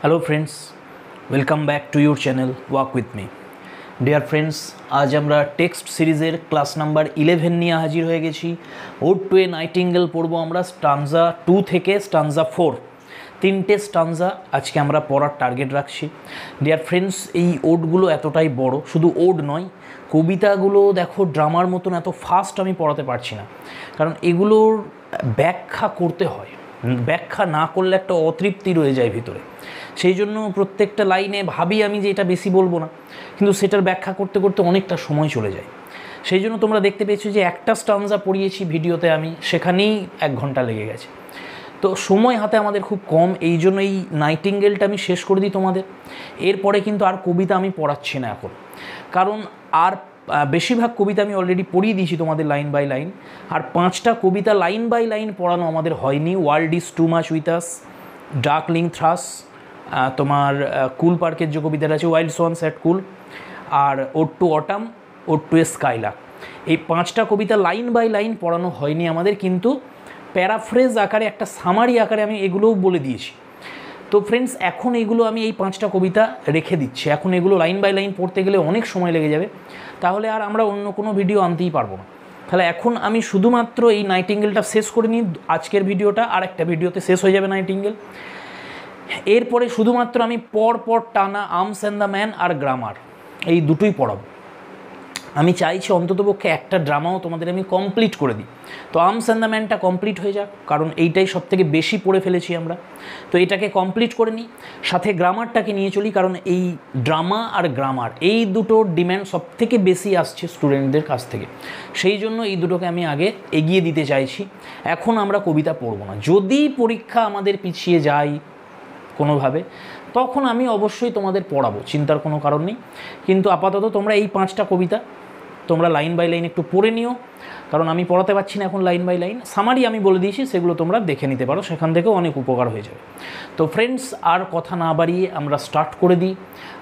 Hello friends, welcome back to your channel walk with me. Dear friends, आज আমরা text সিরিজের class number 11 নিয়ে হাজির হয়ে গেছি। ওড টু এ নাইটিঙ্গেল পড়বো আমরা স্টানজা 2 থেকে স্টানজা 4, তিনটে স্টানজা আজকে আমরা পড়ার টার্গেট রাখছি। ডিয়ার ফ্রেন্ডস, এই ওডগুলো এতটাই বড়, শুধু ওড নয়, কবিতাগুলো দেখো ড্রামার মতন এত ফাস্ট আমি পড়াতে পারছি না, কারণ এগুলোর ব্যাখ্যা করতে হয়। ব্যাখ্যা না করলে একটা অতৃপ্তি রয়ে যায় ভিতরে। সেই জন্য প্রত্যেকটা লাইনে ভাবি আমি যে এটা বেশি বলবো না, কিন্তু সেটার ব্যাখ্যা করতে করতে অনেকটা সময় চলে যায়। সেই জন্য তোমরা দেখতে পেয়েছো যে একটা স্টানজা পড়িয়েছি ভিডিওতে আমি, সেখানেই 1 ঘন্টা লেগে গেছে। তো সময় হাতে আমাদের খুব কম, এই জন্য এই নাইটিঙ্গেলটা আমি শেষ করে দিই তোমাদের। এরপরে কিন্তু আর কবিতা আমি পড়াচ্ছি না এখন, কারণ আর বেশিরভাগ কবিতা আমি অলরেডি পড়িয়ে দিয়েছি তোমাদের লাইন বাই লাইন। আর 5টা কবিতা লাইন বাই লাইন পড়ানো আমাদের হয়নি। World is too much with us, darkling thrush, তোমার কুল পার্কের যে কবিতাটা আছে ওয়াইল্ড সোয়ান স্যাট কুল, আর ode to autumn, ode to a skylark, এই 5টা কবিতা লাইন বাই লাইন পড়ানো হয়নি আমাদের, কিন্তু প্যারাফ্রেজ আকারে একটা সামারি আকারে আমি এগুলোও বলে দিয়েছি। তো ফ্রেন্ডস, এখন এগুলো আমি এই 5টা কবিতা রেখে দিচ্ছি। এখন এগুলো লাইন বাই লাইন পড়তে গেলে অনেক সময় লেগে যাবে, তাহলে আর আমরা অন্য কোনো ভিডিও আনতেই পারবো না। তাহলে এখন আমি শুধুমাত্র এই নাইটিঙ্গেলটা শেষ করে নিই, আজকের ভিডিওটা আর একটা ভিডিওতে শেষ হয়ে যাবে নাইটিঙ্গেল। এরপরে শুধুমাত্র আমি পর টানা আর্মস অ্যান্ড দ্য ম্যান আর গ্রামার, এই দুটোই পড়াবো। আমি চাইছি অন্ততপক্ষে একটা ড্রামাও তোমাদের আমি কমপ্লিট করে দিই। তো আর্মস অ্যান্ড দ্য ম্যানটা কমপ্লিট হয়ে যাক, কারণ এইটাই সবথেকে বেশি পড়ে ফেলেছি আমরা। তো এটাকে কমপ্লিট করে নিই, সাথে গ্রামারটাকে নিয়ে চলি, কারণ এই ড্রামা আর গ্রামার এই দুটোর ডিম্যান্ড সবথেকে বেশি আসছে স্টুডেন্টদের কাছ থেকে। সেই জন্য এই দুটোকে আমি আগে এগিয়ে দিতে চাইছি। এখন আমরা কবিতা পড়বো না। যদি পরীক্ষা আমাদের পিছিয়ে যায় কোনোভাবে, তখন আমি অবশ্যই তোমাদের পড়াবো, চিন্তার কোনো কারণ নেই। কিন্তু আপাতত তোমরা এই 5টা কবিতা তোমরা লাইন বাই লাইন একটু পড়ে নিও, কারণ আমি পড়াতে পারছি না এখন লাইন বাই লাইন। সামারি আমি বলে দিয়েছি, সেগুলো তোমরা দেখে নিতে পারো, সেখান থেকেও অনেক উপকার হয়ে যাবে। তো ফ্রেন্ডস, আর কথা না বাড়িয়ে আমরা স্টার্ট করে দিই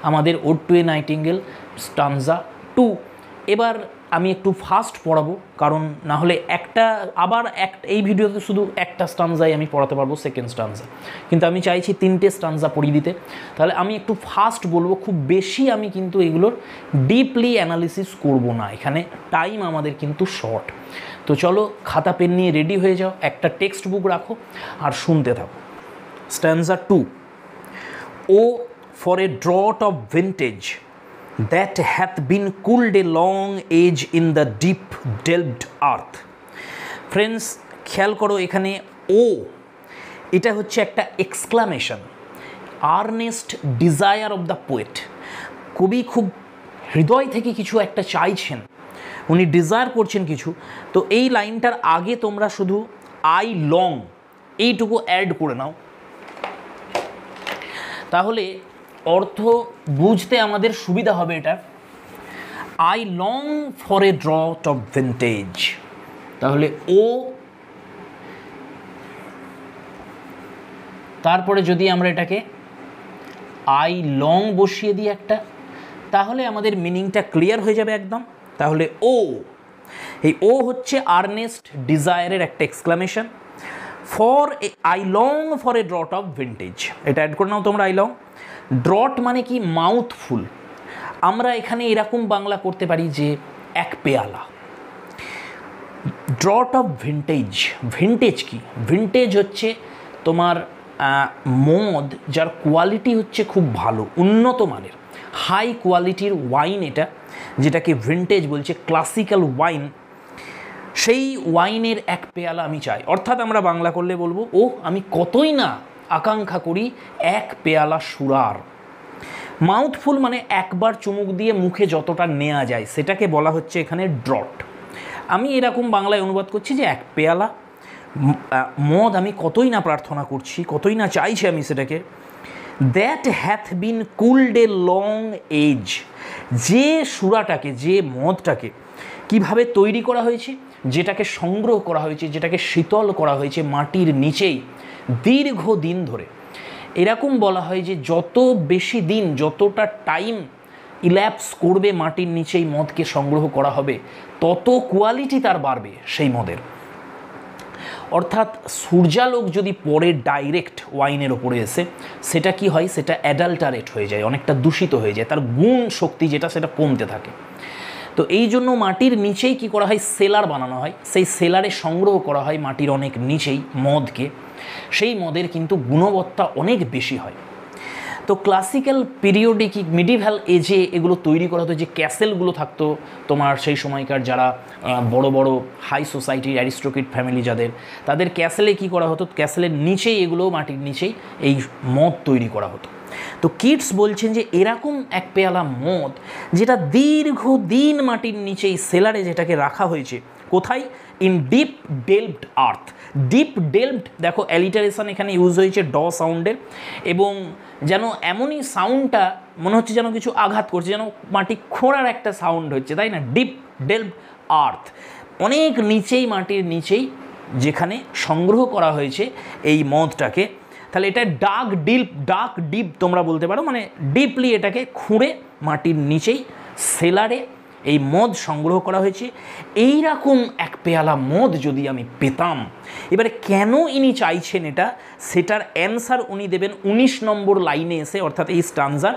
আমাদের ode to a nightingale stanza 2। এবার আমি একটু ফাস্ট পড়াবো, কারণ না হলে এই ভিডিওতে শুধু একটা স্টানজাই আমি পড়াতে পারবো, সেকেন্ড স্টানজা, কিন্তু আমি চাইছি 3টে স্টানজা পড়িয়ে দিতে। তাহলে আমি একটু ফাস্ট বলবো, খুব বেশি আমি কিন্তু এগুলোর ডিপলি অ্যানালিসিস করব না, এখানে টাইম আমাদের কিন্তু শর্ট। তো চলো, খাতা পেন নিয়ে রেডি হয়ে যাও, একটা টেক্সট বুক রাখো আর শুনতে থাকো। Stanza 2। O for a draught of vintage that hath been cooled a long age in the deep delved earth. Friends, খেয়াল করো, এখানে ও এটা হচ্ছে একটা exclamation, earnest desire of the poet. কবি খুব হৃদয় থেকে কিছু একটা চাইছেন, উনি ডিজায়ার করছেন কিছু। তো এই লাইনটার আগে তোমরা শুধু আই লং এইটুকু অ্যাড করে নাও, তাহলে অর্থ বুঝতে আমাদের সুবিধা হবে। এটা I long for a draught of vintage, তাহলে ও, তারপরে যদি আমরা এটাকে আই লং বসিয়ে দিই একটা, তাহলে আমাদের মিনিংটা ক্লিয়ার হয়ে যাবে একদম। তাহলে ও, এই ও হচ্ছে আর্নেস্ট ডিজায়ারের একটা exclamation. For A I long for a draught of vintage, এটা অ্যাড করে নাও তোমরা। আই লং, ড্রট মানে কি মাউথফুল, আমরা এখানে এরকম বাংলা করতে পারি যে এক পেয়ালা। ড্রট অফ ভিন্টেজ, ভিন্টেজ কি? ভিন্টেজ হচ্ছে তোমার মদ যার কোয়ালিটি হচ্ছে খুব ভালো, উন্নত মানের, হাই কোয়ালিটির ওয়াইন, এটা যেটাকে ভিন্টেজ বলছে, ক্লাসিক্যাল ওয়াইন। সেই ওয়াইনের এক পেয়ালা আমি চাই, অর্থাৎ আমরা বাংলা করলে বলবো, ও আমি কতই না আকাঙ্ক্ষা করি এক পেয়ালা সুরার। মাউথফুল মানে একবার চুমুক দিয়ে মুখে যতটা নেওয়া যায়, সেটাকে বলা হচ্ছে এখানে ড্রট। আমি এরকম বাংলায় অনুবাদ করছি যে এক পেয়ালা মদ আমি কতই না প্রার্থনা করছি, কতই না চাইছি আমি সেটাকে। That hath been cooled a long age, যে সুরাটাকে, যে মদটাকে কিভাবে তৈরি করা হয়েছে, যেটাকে সংগ্রহ করা হয়েছে, যেটাকে শীতল করা হয়েছে মাটির নিচেই দীর্ঘদিন ধরে। এরকম বলা হয় যে যত বেশি দিন, যতটা টাইম ইল্যাপস করবে মাটির নিচেই মদকে সংগ্রহ করা হবে, তত কোয়ালিটি তার বাড়বে সেই মদের। অর্থাৎ সূর্যালোক যদি পড়ে ডাইরেক্ট ওয়াইনের ওপরে এসে সেটা কি হয়, সেটা অ্যাডাল্টারেট হয়ে যায়, অনেকটা দূষিত হয়ে যায়, তার গুণ শক্তি যেটা সেটা কমতে থাকে। তো এই জন্য মাটির নিচেই কি করা হয়, সেলার বানানো হয়, সেই সেলারে সংগ্রহ করা হয় মাটির অনেক নিচেই মদকে। সেই মদের কিন্তু গুণবত্তা অনেক বেশি হয়। তো ক্লাসিক্যাল পিরিয়ডে কি মিডিভ্যাল এজে এগুলো তৈরি করা হতো, যে ক্যাসেলগুলো থাকতো তোমার সেই সময়কার যারা বড় বড় হাই সোসাইটির অ্যারিস্টোক্রেট ফ্যামিলি যাদের, তাদের ক্যাসেলে কি করা হতো, ক্যাসেলের নিচেই এগুলো মাটির নিচেই এই মদ তৈরি করা হতো। তো কিটস বলছেন যে এরকম এক পেয়ালা মদ যেটা দীর্ঘদিন মাটির নিচেই সেলারে যেটাকে রাখা হয়েছে, কোথায়, ইন ডিপ ডেলভড আর্থ। ডিপ ডেলভড, দেখো অ্যালিটারেশন এখানে ইউজ হয়েছে ড সাউন্ডের, এবং যেন এমনই সাউন্ডটা মনে হচ্ছে যেন কিছু আঘাত করছে, যেন মাটি খোঁড়ার একটা সাউন্ড হচ্ছে, তাই না। ডিপ ডেলভড আর্থ, অনেক নিচেই, মাটির নিচেই যেখানে সংগ্রহ করা হয়েছে এই মদটাকে। তাহলে এটা ডার্ক ডিপ তোমরা বলতে পারো, মানে ডিপলি এটাকে খুঁড়ে মাটির নিচেই সেলারে এই মদ সংগ্রহ করা হয়েছে। এই রকম এক পেয়ালা মদ যদি আমি পেতাম, এবারে কেন ইনি চাইছেন এটা, সেটার অ্যান্সার উনি দেবেন 19 নম্বর লাইনে এসে, অর্থাৎ এই স্টানজার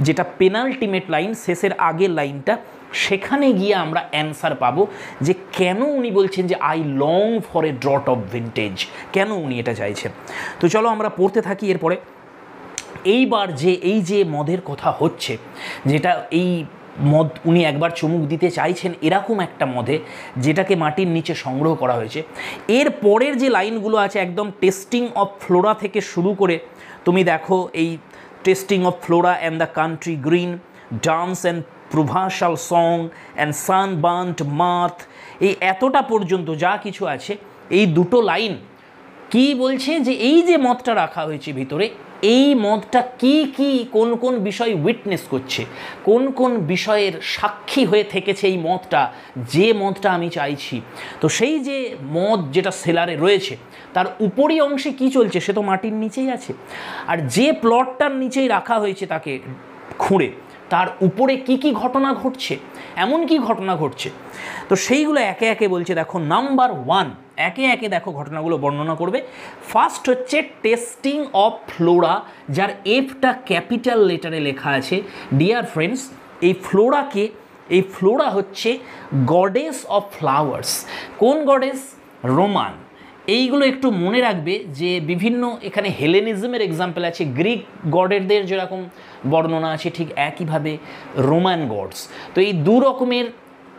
যেটা পেনাল্টিমেট লাইন, শেষের আগের লাইনটা, সেখানে গিয়ে আমরা অ্যান্সার পাবো যে কেন উনি বলছেন যে I long for a draught of vintage, কেন উনি এটা চাইছেন। তো চলো আমরা পড়তে থাকি। এরপরে এইবার এই যে মদের কথা হচ্ছে, যেটা এই মদ উনি একবার চুমুক দিতে চাইছেন এরকম একটা মদে, যেটাকে মাটির নিচে সংগ্রহ করা হয়েছে। এর পরের যে লাইনগুলো আছে একদম টেস্টিং অফ ফ্লোরা থেকে শুরু করে তুমি দেখো, এই tasting of Flora and the country green, dance and Provençal song and sunburnt mirth, এই এতটা পর্যন্ত যা কিছু আছে, এই দুটো লাইন কি বলছে যে এই যে মদটা রাখা হয়েছে ভিতরে, এই মদটা কি কি কোন কোন বিষয় উইটনেস করছে, কোন কোন বিষয়ের সাক্ষী হয়ে থেকেছে এই মদটা, যে মদটা আমি চাইছি। তো সেই যে মদ যেটা সেলারে রয়েছে তার উপরি অংশে কি চলছে, সে তো মাটির নিচেই আছে। আর যে প্লটটার নিচেই রাখা হয়েছে তাকে খুঁড়ে, তার উপরে কি কি ঘটনা ঘটছে, এমন কি ঘটনা ঘটছে, তো সেইগুলো একে একে বলছে। দেখো নাম্বার 1, একে একে দেখো ঘটনাগুলো বর্ণনা করবে। ফার্স্ট হচ্ছে টেস্টিং অফ ফ্লোরা, যার এফটা ক্যাপিটাল লেটারে লেখা আছে। ডিয়ার ফ্রেন্ডস, এই ফ্লোরা হচ্ছে গডেস অফ ফ্লাওয়ার্স। কোন গডেস? রোমান। এইগুলো একটু মনে রাখবে যে বিভিন্ন এখানে হেলেনিজমের এক্সাম্পল আছে, গ্রিক গডেরদের যেরকম বর্ণনা আছে ঠিক একইভাবে রোমান গডস। তো এই দু রকমের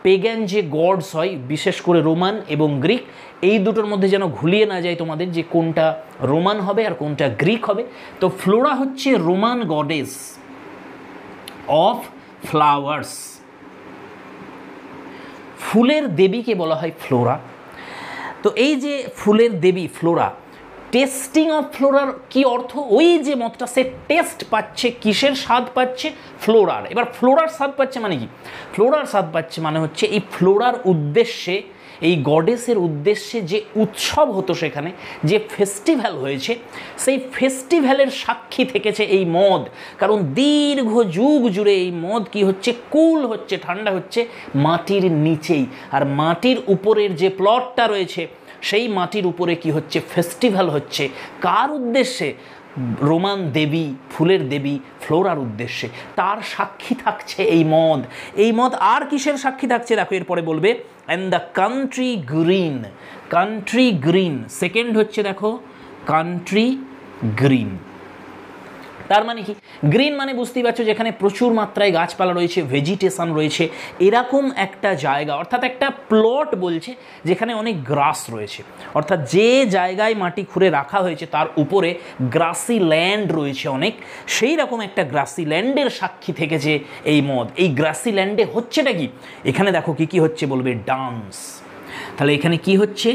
পেগান যে গডস হয়, বিশেষ করে রোমান এবং গ্রিক, এই দুটোর মধ্যে যেন ঘুলিয়ে না যায় তোমাদের যে কোনটা রোমান হবে আর কোনটা গ্রিক হবে। তো ফ্লোরা হচ্ছে রোমান গডেস অফ ফ্লাওয়ার্স, ফুলের দেবীকে বলা হয় ফ্লোরা। তো এই যে ফুলের দেবী ফ্লোরা, টেস্টিং অফ ফ্লোরার কি অর্থ? ওই যে মদটা সে টেস্ট পাচ্ছে, কিসের স্বাদ পাচ্ছে? ফ্লোরার। এবার ফ্লোরার স্বাদ পাচ্ছে মানে কি? ফ্লোরার স্বাদ পাচ্ছে মানে হচ্ছে এই ফ্লোরার উদ্দেশ্যে, এই গডেসের উদ্দেশ্যে যে উৎসব হতো, সেখানে যে ফেস্টিভ্যাল হয়েছে, সেই ফেস্টিভ্যালের সাক্ষী থেকেছে এই মদ। কারণ দীর্ঘ যুগ জুড়ে এই মদ কি হচ্ছে, কুল হচ্ছে, ঠান্ডা হচ্ছে মাটির নিচেই। আর মাটির উপরের যে প্লটটা রয়েছে, সেই মাটির উপরে কি হচ্ছে, ফেস্টিভ্যাল হচ্ছে। কার উদ্দেশ্যে? রোমান দেবী, ফুলের দেবী ফ্লোরার উদ্দেশ্যে। তার সাক্ষী থাকছে এই মদ। এই মদ আর কিসের সাক্ষী থাকছে দেখো এরপরে বলবে, and the country green. Country green second হচ্ছে, দেখো কান্ট্রি গ্রিন তার মানে কি? গ্রিন মানে বুঝতেই পারছো যেখানে প্রচুর মাত্রায় গাছপালা রয়েছে, ভেজিটেশন রয়েছে, এরকম একটা জায়গা, অর্থাৎ একটা প্লট বলছে যেখানে অনেক গ্রাস রয়েছে। অর্থাৎ যে জায়গায় মাটি খুঁড়ে রাখা হয়েছে তার উপরে গ্রাসি ল্যান্ড রয়েছে অনেক, সেই রকম একটা গ্রাসি ল্যান্ডের সাক্ষী থেকেছে এই মদ। এই গ্রাসি ল্যান্ডে হচ্ছেটা কি? এখানে দেখো কি কি হচ্ছে, বলবে ডান্স। তাহলে এখানে কি হচ্ছে?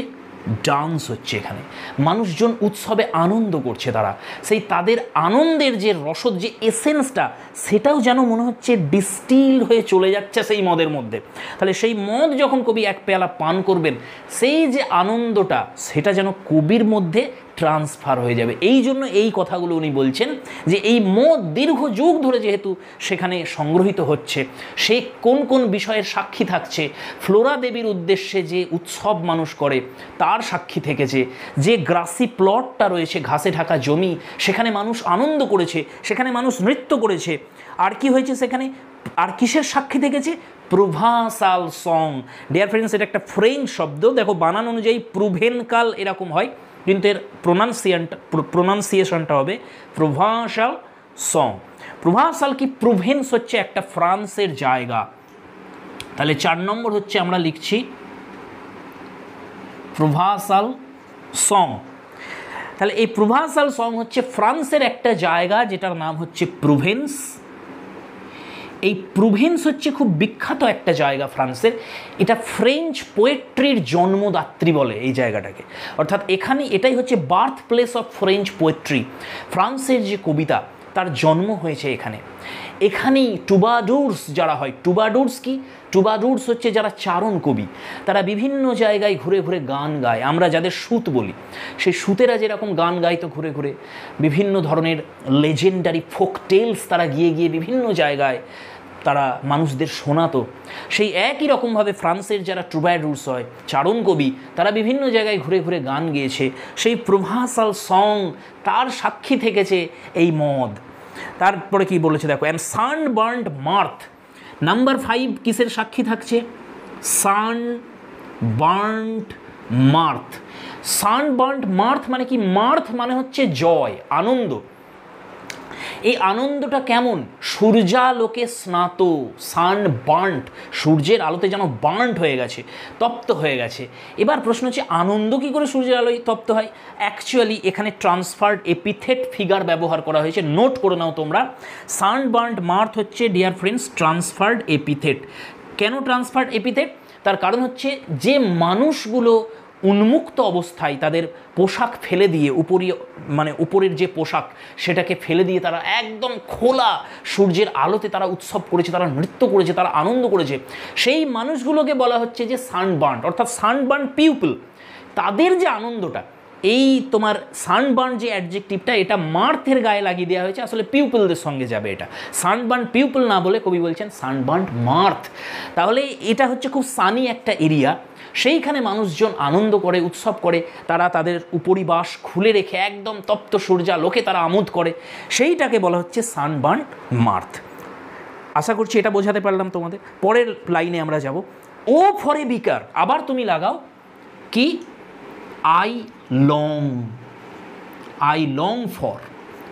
ডান্স হচ্ছে। এখানে মানুষজন উৎসবে আনন্দ করছে, তারা সেই তাদের আনন্দের যে রসদ, যে এসেন্সটা, সেটাও যেন মনে হচ্ছে ডিস্টিল হয়ে চলে যাচ্ছে সেই মদের মধ্যে। তাহলে সেই মদ যখন কবি এক পেয়ালা পান করবেন, সেই যে আনন্দটা, সেটা যেন কবির মধ্যে ট্রান্সফার হয়ে যাবে। এই জন্য এই কথাগুলো উনি বলছেন যে এই মদ দীর্ঘ যুগ ধরে যেহেতু সেখানে সংগ্রহিত হচ্ছে, সে কোন কোন বিষয়ের সাক্ষী থাকছে, ফ্লোরা দেবীর উদ্দেশ্যে যে উৎসব মানুষ করে তার সাক্ষী থেকেছে, যে গ্রাসি প্লটটা রয়েছে ঘাসে ঢাকা জমি সেখানে মানুষ আনন্দ করেছে, সেখানে মানুষ নৃত্য করেছে, আর কি হয়েছে সেখানে, আর কিসের সাক্ষী থেকেছে, প্রোভাঁসাল সং। ডিয়ার ফ্রেন্ডস, এটা একটা ফ্রেঞ্চ শব্দ, দেখো বানান অনুযায়ী প্রুভেনকাল এরকম হয়, কিন্তু এর প্রোনাউন্সিয়েশনটা হবে প্রোভাঁসাল সং। প্রোভাঁসাল কি প্রুভেন্স হচ্ছে একটা ফ্রান্সের জায়গা, তাহলে 4 নম্বর হচ্ছে আমরা লিখছি প্রোভাঁসাল সং। তাহলে এই প্রোভাঁসাল সং হচ্ছে ফ্রান্সের একটা জায়গা যেটার নাম হচ্ছে প্রুভেন্স। এই প্রুভেন্স হচ্ছে খুব বিখ্যাত একটা জায়গা ফ্রান্সের, এটা ফ্রেঞ্চ পোয়েট্রির জন্মদাত্রী বলে এই জায়গাটাকে, অর্থাৎ এখানে এটাই হচ্ছে birth place of French poetry. ফ্রান্সের যে কবিতা তার জন্ম হয়েছে এখানে। এখানেই টুবাডুরস যারা হয়, টুবাডুরস কি, টুবাডুরস হচ্ছে যারা চারণ কবি, তারা বিভিন্ন জায়গায় ঘুরে ঘুরে গান গায়, আমরা যাদের সুত বলি, সেই সুতেরা যেরকম গান গাইতো ঘুরে ঘুরে বিভিন্ন ধরনের লেজেন্ডারি ফোক টেলস তারা গিয়ে গিয়ে বিভিন্ন জায়গায় তারা মানুষদের শোনাতো, সেই একই রকমভাবে ফ্রান্সের যারা ট্রুবাডুরস হয় চারণ কবি, তারা বিভিন্ন জায়গায় ঘুরে ঘুরে গান গেয়েছে, সেই প্রোভাঁসাল সং তার সাক্ষী থেকেছে এই মদ। তারপরে কি বলেছে দেখো, অ্যান্ড সানবার্নড মার্থ, নাম্বার 5 কিসের সাক্ষী থাকছে, সানবার্নড মার্থ। সানবার্নড মার্থ মানে কি, মার্থ মানে হচ্ছে জয়, আনন্দ। এই আনন্দটা কেমন, সূর্যালোকে স্নাত, সানবার্নড, সূর্যের আলোতে যেন বার্নড হয়ে গেছে, তপ্ত হয়ে গেছে। এবার প্রশ্ন হচ্ছে আনন্দ কী করে সূর্যের আলোয় তপ্ত হয়। অ্যাকচুয়ালি এখানে ট্রান্সফার্ড এপিথেট ফিগার ব্যবহার করা হয়েছে, নোট করে নাও তোমরা। সানবার্নড মার্থ হচ্ছে ডিয়ার ফ্রেন্ডস ট্রান্সফার্ড এপিথেট। কেন ট্রান্সফার্ড এপিথেট, তার কারণ হচ্ছে যে মানুষগুলো উন্মুক্ত অবস্থায় তাদের পোশাক ফেলে দিয়ে উপরের যে পোশাক সেটাকে ফেলে দিয়ে তারা একদম খোলা সূর্যের আলোতে তারা উৎসব করেছে, তারা নৃত্য করেছে, তারা আনন্দ করেছে, সেই মানুষগুলোকে বলা হচ্ছে যে সানবার্ন, অর্থাৎ সানবার্ন পিউপল। তাদের যে আনন্দটা, এই তোমার সানবার্ন যে অ্যাডজেক্টিভটা এটা মার্থের গায়ে লাগিয়ে দেওয়া হয়েছে, আসলে পিউপলদের সঙ্গে যাবে এটা। সানবার্ন পিউপল না বলে কবি বলছেন সানবার্ন মার্থ। তাহলে এটা হচ্ছে খুব সানি একটা এরিয়া, সেইখানে মানুষজন আনন্দ করে, উৎসব করে, তারা তাদের উপরিবাস খুলে রেখে একদম তপ্ত সূর্যালোকে তারা আমোদ করে, সেইটাকে বলা হচ্ছে সানবার্ন মার্থ। আশা করছি এটা বোঝাতে পারলাম তোমাদের। পরের লাইনে আমরা যাব, ও ফরে বিকার, আবার তুমি লাগাও কি, আই লং ফর,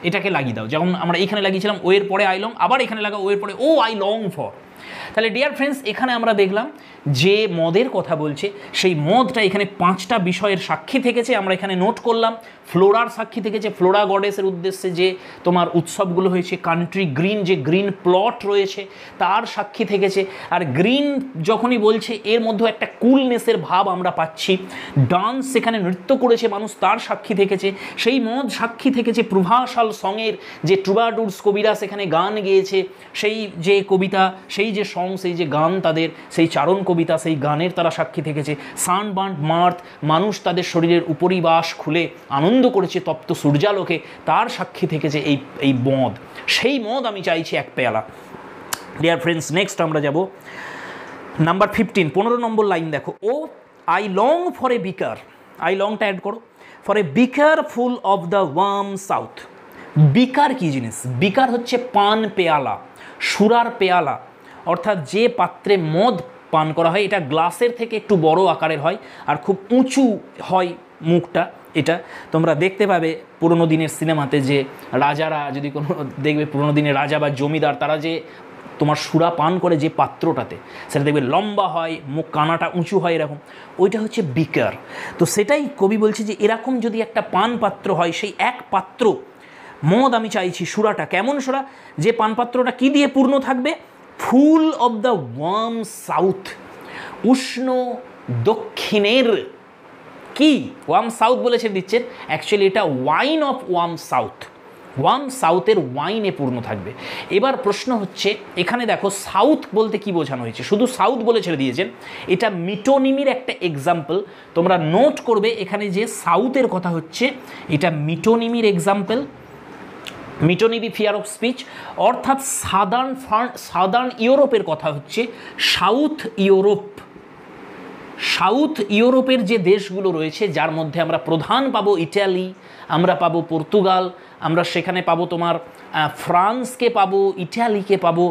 এটাকে লাগিয়ে দাও, যেমন আমরা এখানে লাগিয়েছিলাম ও এর পরে আই লং, আবার এখানে লাগাও ও এর পরে ও আই লং ফর। তাহলে ডিয়ার ফ্রেন্ডস, এখানে আমরা দেখলাম যে মদের কথা বলছে, সেই মদটা এখানে 5টা বিষয়ের সাক্ষী থেকেছে, আমরা এখানে নোট করলাম। ফ্লোরার সাক্ষী থেকেছে, ফ্লোরা গডেসের উদ্দেশ্যে যে তোমার উৎসবগুলো হয়েছে, কান্ট্রি গ্রিন যে গ্রিন প্লট রয়েছে তার সাক্ষী থেকেছে, আর গ্রিন যখনই বলছে এর মধ্যে একটা কুলনেসের ভাব আমরা পাচ্ছি। ডান্স, সেখানে নৃত্য করেছে মানুষ, তার সাক্ষী থেকেছে। সেই মদ সাক্ষী থেকেছে প্রোভাঁসাল সঙের যে ট্রুবাডুরস কবিরা সেখানে গান গেয়েছে, সেই যে কবিতা, সেই যে সং, সেই যে গান তাদের, সেই চারণ কবিতা, সেই গানের তারা সাক্ষী থেকেছে। সানবার্নড মার্থ, মানুষ তাদের শরীরের উপরিবাস খুলে আনন্দ করেছে তপ্ত সূর্যালোকে, তার সাক্ষী থেকেছে এই মদ। সেই মদ আমি চাইছি এক পেয়ালা। ডিয়ার ফ্রেন্ডস, নেক্সট আমরা যাব নাম্বার 15, 15 নম্বর লাইন দেখো, O I long for a beaker, I লংটা অ্যাড করো, for a beaker full of the warm south. Beaker কি জিনিস, বিকার হচ্ছে পান পেয়ালা, সুরার পেয়ালা, অর্থাৎ যে পাত্রে মদ পান করা হয়, এটা গ্লাসের থেকে একটু বড় আকারের হয় আর খুব উঁচু হয় মুখটা। এটা তোমরা দেখতে পাবে পুরোনো দিনের সিনেমাতে, যে রাজারা যদি কোনো দেখবে পুরোনো দিনের রাজা বা জমিদার, তারা যে তোমার সুরা পান করে যে পাত্রটাতে, সেটা দেখবে লম্বা হয়, মুখ কানাটা উঁচু হয়, এরকম, ওইটা হচ্ছে বিকার। তো সেটাই কবি বলছে যে এরকম যদি একটা পান পাত্র হয়, সেই এক পাত্র মদ আমি চাইছি, সুরাটা কেমন সুরা, যে পানপাত্রটা কি দিয়ে পূর্ণ থাকবে, full of the warm south, উষ্ণ দক্ষিণের, কি ওয়ার্ম সাউথ বলেছে দিচ্ছেন, অ্যাকচুয়ালি এটা wine of warm south, warm সাউথের ওয়াইনে পূর্ণ থাকবে। এবার প্রশ্ন হচ্ছে এখানে দেখো সাউথ বলতে কি বোঝানো হয়েছে, শুধু সাউথ বলে ছেড়ে দিয়েছেন, এটা মিটোনিমির একটা এক্সাম্পল। তোমরা নোট করবে এখানে যে সাউথের কথা হচ্ছে এটা মিটোনিমির এক্সাম্পল, মিটোনিমি ফিয়ার অফ স্পিচ, অর্থাৎ সাদার্ন ইউরোপের কথা হচ্ছে সাউথ ইউরোপ। সাউথ ইউরোপের যে দেশগুলো রয়েছে যার মধ্যে আমরা প্রধান পাবো ইটালি, আমরা পাবো পর্তুগাল, আমরা সেখানে পাবো তোমার ফ্রান্সকে পাবো, ইটালিকে পাবো।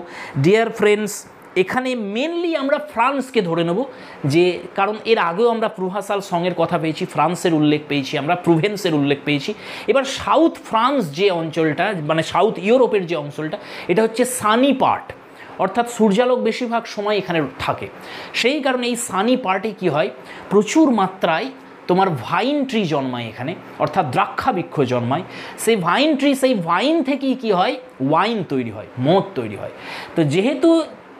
ডিয়ার ফ্রেন্ডস, এখানে মেনলি আমরা ফ্রান্সকে ধরে নেব, যে কারণ এর আগেও আমরা প্রোভাসাল সঙের কথা পেয়েছি, ফ্রান্সের উল্লেখ পেয়েছি, আমরা প্রুভেন্সের উল্লেখ পেয়েছি। এবার সাউথ ফ্রান্স যে অঞ্চলটা, মানে সাউথ ইউরোপের যে অঞ্চলটা, এটা হচ্ছে সানি পার্ট, অর্থাৎ সূর্যালোক বেশিরভাগ সময় এখানে থাকে। সেই কারণে এই সানি পার্টে কি হয়, প্রচুর মাত্রায় তোমার ভাইন ট্রি জন্মায় এখানে, অর্থাৎ দ্রাক্ষাবৃক্ষ জন্মায়। সেই ভাইন ট্রি, সেই ভাইন থেকেই কি হয়, ওয়াইন তৈরি হয়, মদ তৈরি হয়। তো যেহেতু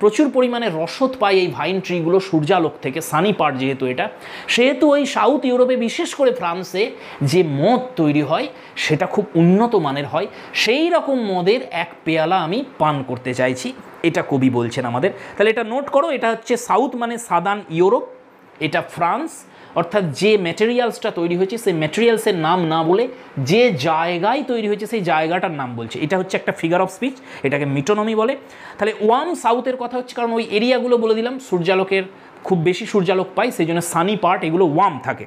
প্রচুর পরিমাণে রসদ পায় এই ভাইন ট্রিগুলো সূর্যালোক থেকে, সানি পার্ট যেহেতু এটা, সেহেতু ওই সাউথ ইউরোপে বিশেষ করে ফ্রান্সে যে মদ তৈরি হয় সেটা খুব উন্নত মানের হয়। সেই রকম মদের এক পেয়ালা আমি পান করতে চাইছি, এটা কবি বলছেন আমাদের। তাহলে এটা নোট করো, এটা হচ্ছে সাউথ মানে সাদার্ন ইউরোপ, এটা ফ্রান্স, অর্থাৎ যে ম্যাটেরিয়ালসটা তৈরি হয়েছে সেই ম্যাটেরিয়ালসের নাম না বলে যে জায়গায় তৈরি হয়েছে সেই জায়গাটার নাম বলছে। এটা হচ্ছে একটা ফিগার অফ স্পিচ, এটাকে মিটোনমি বলে। তাহলে ওয়ার্ম সাউথের কথা হচ্ছে কারণ ওই এরিয়াগুলো বলে দিলাম সূর্যালোকের খুব বেশি সূর্যালোক পায়, সেই জন্য সানি পার্ট এগুলো ওয়ার্ম থাকে।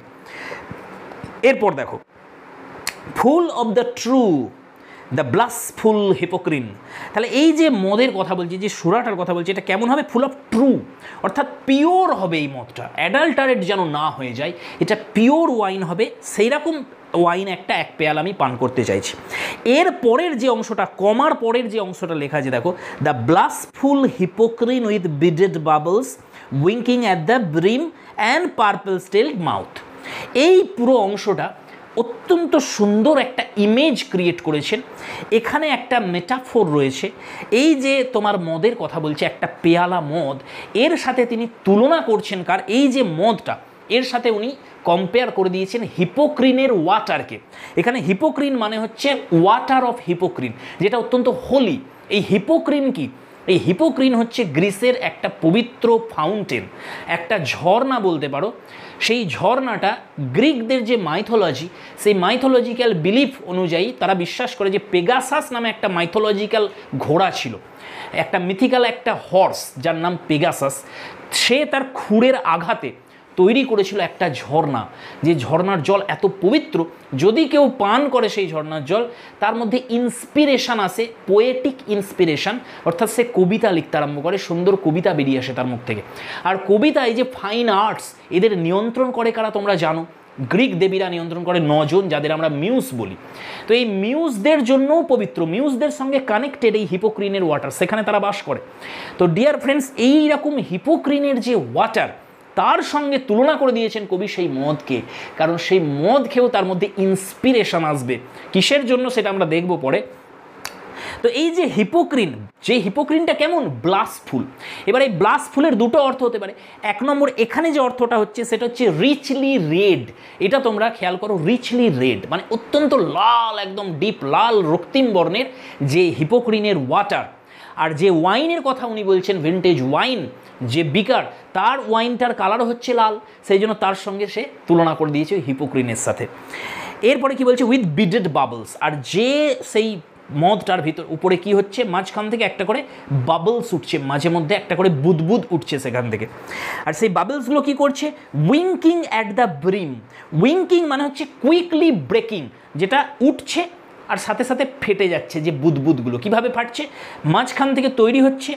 এরপর দেখো full of the true the blushful Hippocrene. তাহলে এই যে মদের কথা বলছি, যে সুরাটার কথা বলছি, এটা কেমন হবে, ফুল অফ ট্রু, অর্থাৎ পিওর হবে এই মদটা, অ্যাডাল্টারেট যেন না হয়ে যায়, এটা পিওর ওয়াইন হবে, সেই রকম ওয়াইন একটা এক পেয়ালা আমি পান করতে চাইছি। এর পরের যে অংশটা, কমার পরের যে অংশটা লেখা আছে দেখো, the blushful Hippocrene with beaded bubbles winking at the brim and purple stained mouth. এই পুরো অংশটা অত্যন্ত সুন্দর একটা ইমেজ ক্রিয়েট করেছেন। এখানে একটা মেটাফোর রয়েছে, এই যে তোমার মদের কথা বলছে, একটা পেয়ালা মদ, এর সাথে তিনি তুলনা করছেন কার, এই যে মদটা, এর সাথে উনি কম্পেয়ার করে দিয়েছেন হিপোক্রিনের ওয়াটারকে। এখানে হিপোক্রিন মানে হচ্ছে ওয়াটার অফ হিপোক্রিন, যেটা অত্যন্ত হোলি। এই হিপোক্রিন কি, এই হিপোক্রিন হচ্ছে গ্রিসের একটা পবিত্র ফাউন্টেন, একটা ঝর্ণা বলতে পারো। সেই ঝর্ণাটা গ্রিকদের যে মাইথোলজি, সেই মাইথোলজিক্যাল বিলিফ অনুযায়ী তারা বিশ্বাস করে যে পেগাসাস নামে একটা মাইথোলজিক্যাল ঘোড়া ছিল, একটা মিথিক্যাল একটা হর্স যার নাম পেগাসাস। সে তার খুরের আঘাতে তৈরি করেছিল একটা ঝর্ণা, যে ঝর্ণার জল এত পবিত্র, যদি কেউ পান করে সেই ঝর্ণার জল, তার মধ্যে ইন্সপিরেশান আসে, পোয়েটিক ইন্সপিরেশান, অর্থাৎ সে কবিতা লিখতে আরম্ভ করে, সুন্দর কবিতা বেরিয়ে আসে তার মুখ থেকে। আর কবিতা, এই যে ফাইন আর্টস, এদের নিয়ন্ত্রণ করে কারা তোমরা জানো, গ্রিক দেবীরা নিয়ন্ত্রণ করে 9 জন, যাদের আমরা মিউজ বলি। তো এই মিউজদের জন্যও পবিত্র, মিউজদের সঙ্গে কানেক্টেড এই হিপোক্রিনের ওয়াটার, সেখানে তারা বাস করে। তো ডিয়ার ফ্রেন্ডস, এই রকম হিপোক্রিনের যে ওয়াটার, তার সঙ্গে তুলনা করে দিয়েছেন কবি সেই মদকে, কারণ সেই মদ খেয়েও তার মধ্যে ইন্সপিরেশন আসবে। কিসের জন্য সেটা আমরা দেখব পরে। তো এই যে হিপোক্রিন, যে হিপোক্রিনটা কেমন, ব্লাসফুল। এবার এই ব্লাসফুলের দুটো অর্থ হতে পারে। এক নম্বর, এখানে যে অর্থটা হচ্ছে সেটা হচ্ছে রিচলি রেড। এটা তোমরা খেয়াল করো, রিচলি রেড মানে অত্যন্ত লাল, একদম ডিপ লাল রক্তিম বর্ণের যে হিপোক্রিনের ওয়াটার। আর যে ওয়াইনের কথা উনি বলছেন, ভিন্টেজ ওয়াইন, যে বিকার, তার ওয়াইনটার কালারও হচ্ছে লাল, সেই জন্য তার সঙ্গে সে তুলনা করে দিয়েছে হিপোক্রিনের সাথে। এরপরে কি বলছে, উইথ বিডেড বাবলস, আর যে সেই মদটার ভিতর উপরে কি হচ্ছে, মাঝখান থেকে একটা করে বাবলস উঠছে, মাঝে মধ্যে একটা করে বুদবুদ উঠছে সেখান থেকে। আর সেই বাবলসগুলো কি করছে, উইঙ্কিং অ্যাট দ্য ব্রিম। উইঙ্কিং মানে হচ্ছে কুইকলি ব্রেকিং, যেটা উঠছে আর সাথে সাথে ফেটে যাচ্ছে, যে বুদবুদগুলো কীভাবে ফাটছে, মাঝখান থেকে তৈরি হচ্ছে,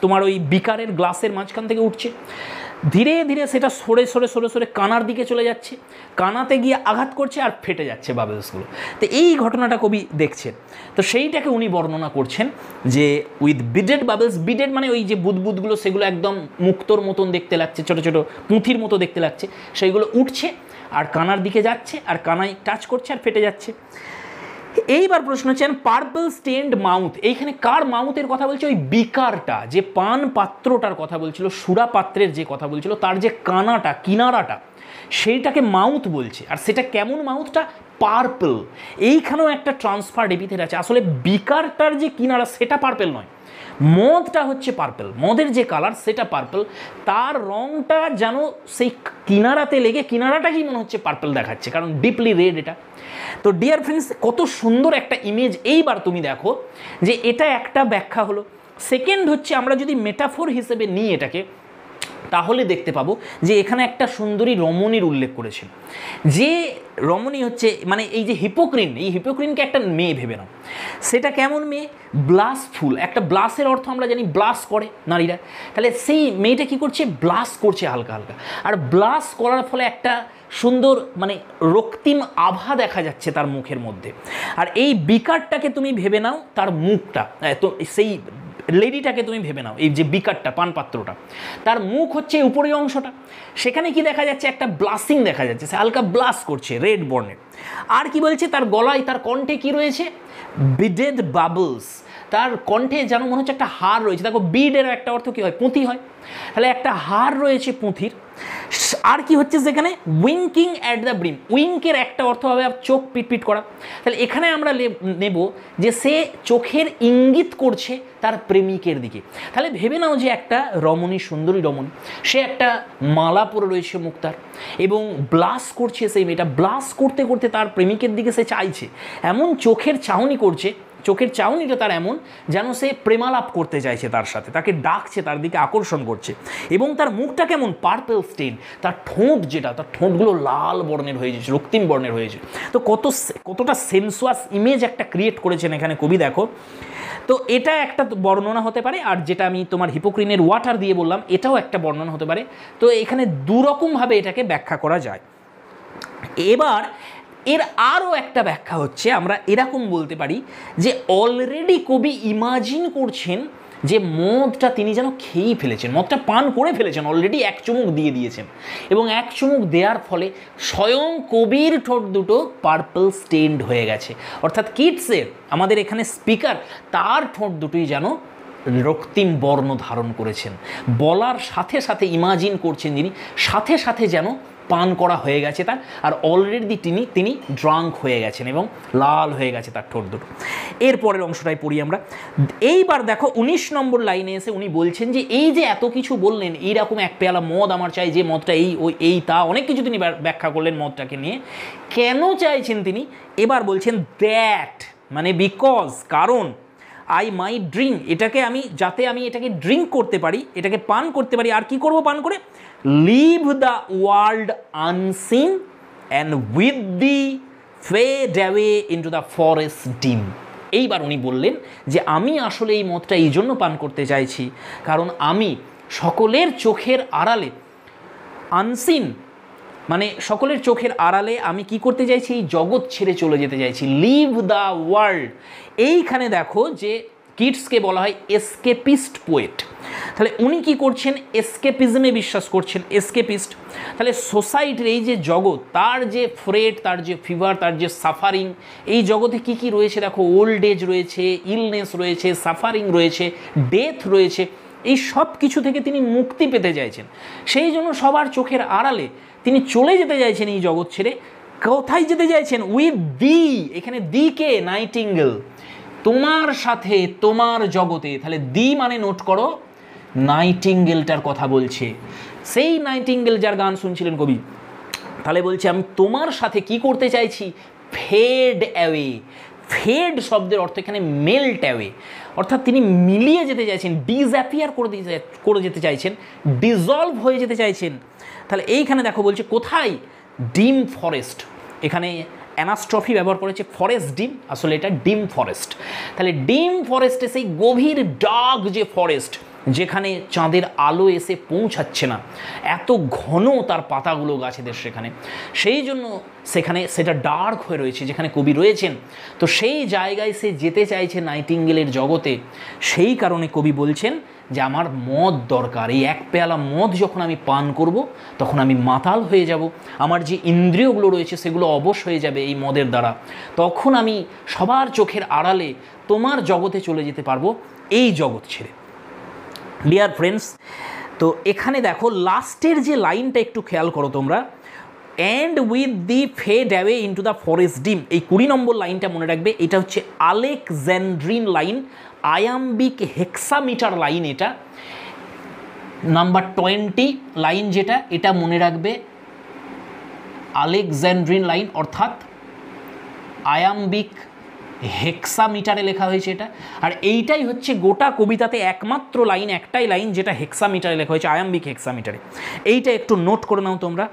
তোমার ওই বিকারের গ্লাসের মাঝখান থেকে উঠছে, ধীরে ধীরে সেটা সরে সরে সরে সরে কানার দিকে চলে যাচ্ছে, কানাতে গিয়ে আঘাত করছে আর ফেটে যাচ্ছে বাবলসগুলো। তো এই ঘটনাটা কবি দেখছেন, তো সেইটাকে উনি বর্ণনা করছেন যে উইথ বিডেড বাবলস। বিডেড মানে ওই যে বুদবুদগুলো, সেগুলো একদম মুক্তোর মতন দেখতে লাগছে, ছোটো ছোটো পুঁথির মতো দেখতে লাগছে, সেইগুলো উঠছে আর কানার দিকে যাচ্ছে, আর কানায় টাচ করছে আর ফেটে যাচ্ছে। এইবার প্রশ্ন হচ্ছে পার্পল স্টেন্ড মাউথ, এইখানে কার মাউথের কথা বলছে, ওই বিকারটা, যে পান পাত্রটার কথা বলছিল, সুরা পাত্রের যে কথা বলছিল, তার যে কানাটা, কিনারাটা, সেইটাকে মাউথ বলছে। আর সেটা কেমন মাউথটা, পার্পল, এইখানেও একটা ট্রান্সফার এপিথেট আছে। আসলে বিকারটার যে কিনারা সেটা পার্পল নয়, মদটা হচ্ছে পার্পল, মদের যে কালার সেটা পার্পল, তার রংটা যেন সেই কিনারাতে লেগে কিনারাটাকেই মনে হচ্ছে পার্পল দেখাচ্ছে, কারণ ডিপলি রেড এটা। তো ডিয়ার ফ্রেন্ডস, কত সুন্দর একটা ইমেজ। এইবার তুমি দেখো যে এটা একটা ব্যাখ্যা হলো। সেকেন্ড হচ্ছে, আমরা যদি মেটাফোর হিসেবে নিই এটাকে, তাহলে দেখতে পাবো যে এখানে একটা সুন্দরী রমণীর উল্লেখ করেছে, যে রমণী হচ্ছে মানে এই যে হিপোক্রিন, এই হিপোক্রিনকে একটা মেয়ে ভেবে নাও। সেটা কেমন মেয়ে? ব্লাসফুল। একটা ব্লাসের অর্থ আমরা জানি ব্লাস করে নারীরা, তাহলে সেই মেয়েটা কি করছে? ব্লাস করছে হালকা হালকা, আর ব্লাস করার ফলে একটা সুন্দর মানে রক্তিম আভা দেখা যাচ্ছে তার মুখের মধ্যে। আর এই বিকারটাকে তুমি ভেবে নাও তার মুখটা, তো সেই লেডিটাকে তুমি ভেবে নাও, এই যে বিকারটা, পানপাত্রটা, তার মুখ হচ্ছে উপরের অংশটা, সেখানে কি দেখা যাচ্ছে? একটা ব্লাসিং দেখা যাচ্ছে, সে হালকা ব্লাস করছে রেড বর্ণের। আর কি বলছে? তার গলায়, তার কণ্ঠে কি রয়েছে? বিডেড বাবলস, তার কণ্ঠে যেন মনে হচ্ছে একটা হার রয়েছে। দেখো বিডের একটা অর্থ কি হয়? পুঁথি হয়, তাহলে একটা হার রয়েছে পুঁথির। আর কি হচ্ছে সেখানে? উইঙ্কিং অ্যাট দ্য ব্রিম, উইঙ্কের একটা অর্থ হবে চোখ পিটপিট করা। তাহলে এখানে আমরা নেব যে সে চোখের ইঙ্গিত করছে তার প্রেমিকের দিকে। তাহলে ভেবে নাও যে একটা রমণী, সুন্দরী রমণী, সে একটা মালা পরে রয়েছে মুক্তার, এবং ব্লাস করছে সেই মেয়েটা, ব্লাস করতে করতে তার প্রেমিকের দিকে সে চাইছে, এমন চোখের চাহনি করছে, চোখের চাউনিটা তার এমন যেন সে প্রেমালাপ করতে চাইছে তার সাথে, তাকে ডাকছে, তার দিকে আকর্ষণ করছে। এবং তার মুখটা কেমন? পার্পল স্টেন, তার ঠোঁট যেটা, তার ঠোঁটগুলো লাল বর্ণের হয়ে যাচ্ছে, রক্তিম বর্ণের হয়েছে। তো কতটা সেন্সুয়াস ইমেজ একটা ক্রিয়েট করেছেন এখানে কবি, দেখো। তো এটা একটা বর্ণনা হতে পারে, আর যেটা আমি তোমার হিপোক্রিনের ওয়াটার দিয়ে বললাম, এটাও একটা বর্ণনা হতে পারে। তো এখানে দুরকমভাবে এটাকে ব্যাখ্যা করা যায়। এবার এর আরও একটা ব্যাখ্যা হচ্ছে, আমরা এরকম বলতে পারি যে অলরেডি কবি ইমাজিন করছেন যে মদটা তিনি যেন খেয়েই ফেলেছেন, মদটা পান করে ফেলেছেন, অলরেডি এক চুমুক দিয়ে দিয়েছেন, এবং এক চুমুক দেওয়ার ফলে স্বয়ং কবির ঠোঁট দুটো পার্পল স্টেন্ড হয়ে গেছে। অর্থাৎ কিডসের, আমাদের এখানে স্পিকার, তার ঠোঁট দুটোই যেন রক্তিম বর্ণ ধারণ করেছেন। বলার সাথে সাথে ইমাজিন করছেন যিনি, সাথে সাথে যেন পান করা হয়ে গেছে তার, আর অলরেডি তিনি ড্রাঙ্ক হয়ে গেছেন এবং লাল হয়ে গেছে তার ঠোঁট দুটো। এরপরের অংশটাই পড়ি আমরা। এইবার দেখো 19 নম্বর লাইনে এসে উনি বলছেন যে এই যে এত কিছু বললেন, এইরকম এক পেয়ালা মদ আমার চাই, যে মদটা এই তা অনেক কিছু তিনি ব্যাখ্যা করলেন মদটাকে নিয়ে, কেন চাইছেন তিনি। এবার বলছেন দ্যাট, মানে বিকজ, কারণ, আই মাই ড্রিঙ্ক, এটাকে আমি, যাতে আমি এটাকে ড্রিঙ্ক করতে পারি, এটাকে পান করতে পারি। আর কি করব পান করে? Leave the world unseen and with thee fade away into the forest dim. এইবার উনি বললেন যে আমি আসলে এই মদটা এই জন্য পান করতে চাইছি, কারণ আমি সকলের চোখের আড়ালে, আনসিন মানে সকলের চোখের আড়ালে আমি কি করতে চাইছি? এই জগৎ ছেড়ে চলে যেতে চাইছি। লিভ দ্য ওয়ার্ল্ড, এইখানে দেখো যে কিডসকে বলা হয় এসকেপিস্ট পোয়েট। তাহলে উনি কি করছেন? এসকেপিজমে বিশ্বাস করছেন, এসকেপিস্ট। তাহলে সোসাইটির এই যে জগৎ, তার যে ফ্রেট, তার যে ফিভার, তার যে সাফারিং, এই জগতে কি কি রয়েছে দেখো, ওল্ড এজ রয়েছে, ইলনেস রয়েছে, সাফারিং রয়েছে, ডেথ রয়েছে, এই সব কিছু থেকে তিনি মুক্তি পেতে চাইছেন। সেই জন্য সবার চোখের আড়ালে তিনি চলে যেতে চাইছেন এই জগৎ ছেড়ে। কোথায় যেতে চাইছেন? উইথ দি, এখানে দি কে? নাইটিঙ্গেল, তোমার সাথে, তোমার জগতে। তাহলে দি মানে নোট করো, নাইটিঙ্গেলটার কথা বলছে, সেই নাইটিঙ্গেল যার গান শুনছিলেন কবি। তাহলে বলছে আমি তোমার সাথে কি করতে চাইছি? Fade away. ফেড শব্দের অর্থ এখানে মেল্ট অ্যাওয়ে, অর্থাৎ তিনি মিলিয়ে যেতে চাইছেন, ডিসঅ্যাপিয়ার করে যেতে চাইছেন, ডিজলভ হয়ে যেতে চাইছেন। তাহলে এইখানে দেখো বলছে কোথায়? ডিম ফরেস্ট, এখানে অ্যানাস্ট্রফি ব্যবহার করেছে, ফরেস্ট ডিম, আসলে এটা ডিম ফরেস্ট। তাহলে ডিম ফরেস্টে, সেই গভীর ডার্ক যে ফরেস্ট, যেখানে চাঁদের আলো এসে পৌঁছাচ্ছে না, এত ঘন তার পাতাগুলো গাছেদের, সেখানে, সেই জন্য সেখানে সেটা ডার্ক হয়ে রয়েছে যেখানে কবি রয়েছেন। তো সেই জায়গায় সে যেতে চাইছে নাইটিঙ্গেলের জগতে। সেই কারণে কবি বলছেন যে আমার মদ দরকার, এই এক পেয়ালা মদ যখন আমি পান করব তখন আমি মাতাল হয়ে যাব, আমার যে ইন্দ্রিয়গুলো রয়েছে সেগুলো অবশ হয়ে যাবে এই মদের দ্বারা, তখন আমি সবার চোখের আড়ালে তোমার জগতে চলে যেতে পারবো, এই জগৎ ছেড়ে। ডিয়ার ফ্রেন্ডস, তো এখানে দেখো লাস্টের যে লাইনটা একটু খেয়াল করো তোমরা, and with thee fade away into the forest dim. এই 20 নম্বর লাইনটা মনে রাখবে, এটা হচ্ছে Alexandrine line, iambic hexameter line. এটা নাম্বার 20 লাইন যেটা, এটা মনে রাখবে আলেকজান্ড্রিন লাইন, অর্থাৎ আয়াম্বিক হেক্সামিটারে লেখা হয়েছে এটা। আর এইটাই হচ্ছে গোটা কবিতাতে একমাত্র লাইন, একটাই লাইন যেটা হেক্সামিটারে লেখা হয়েছে, আয়াম্বিক হেক্সামিটারে। এইটা একটু নোট করে নাও তোমরা।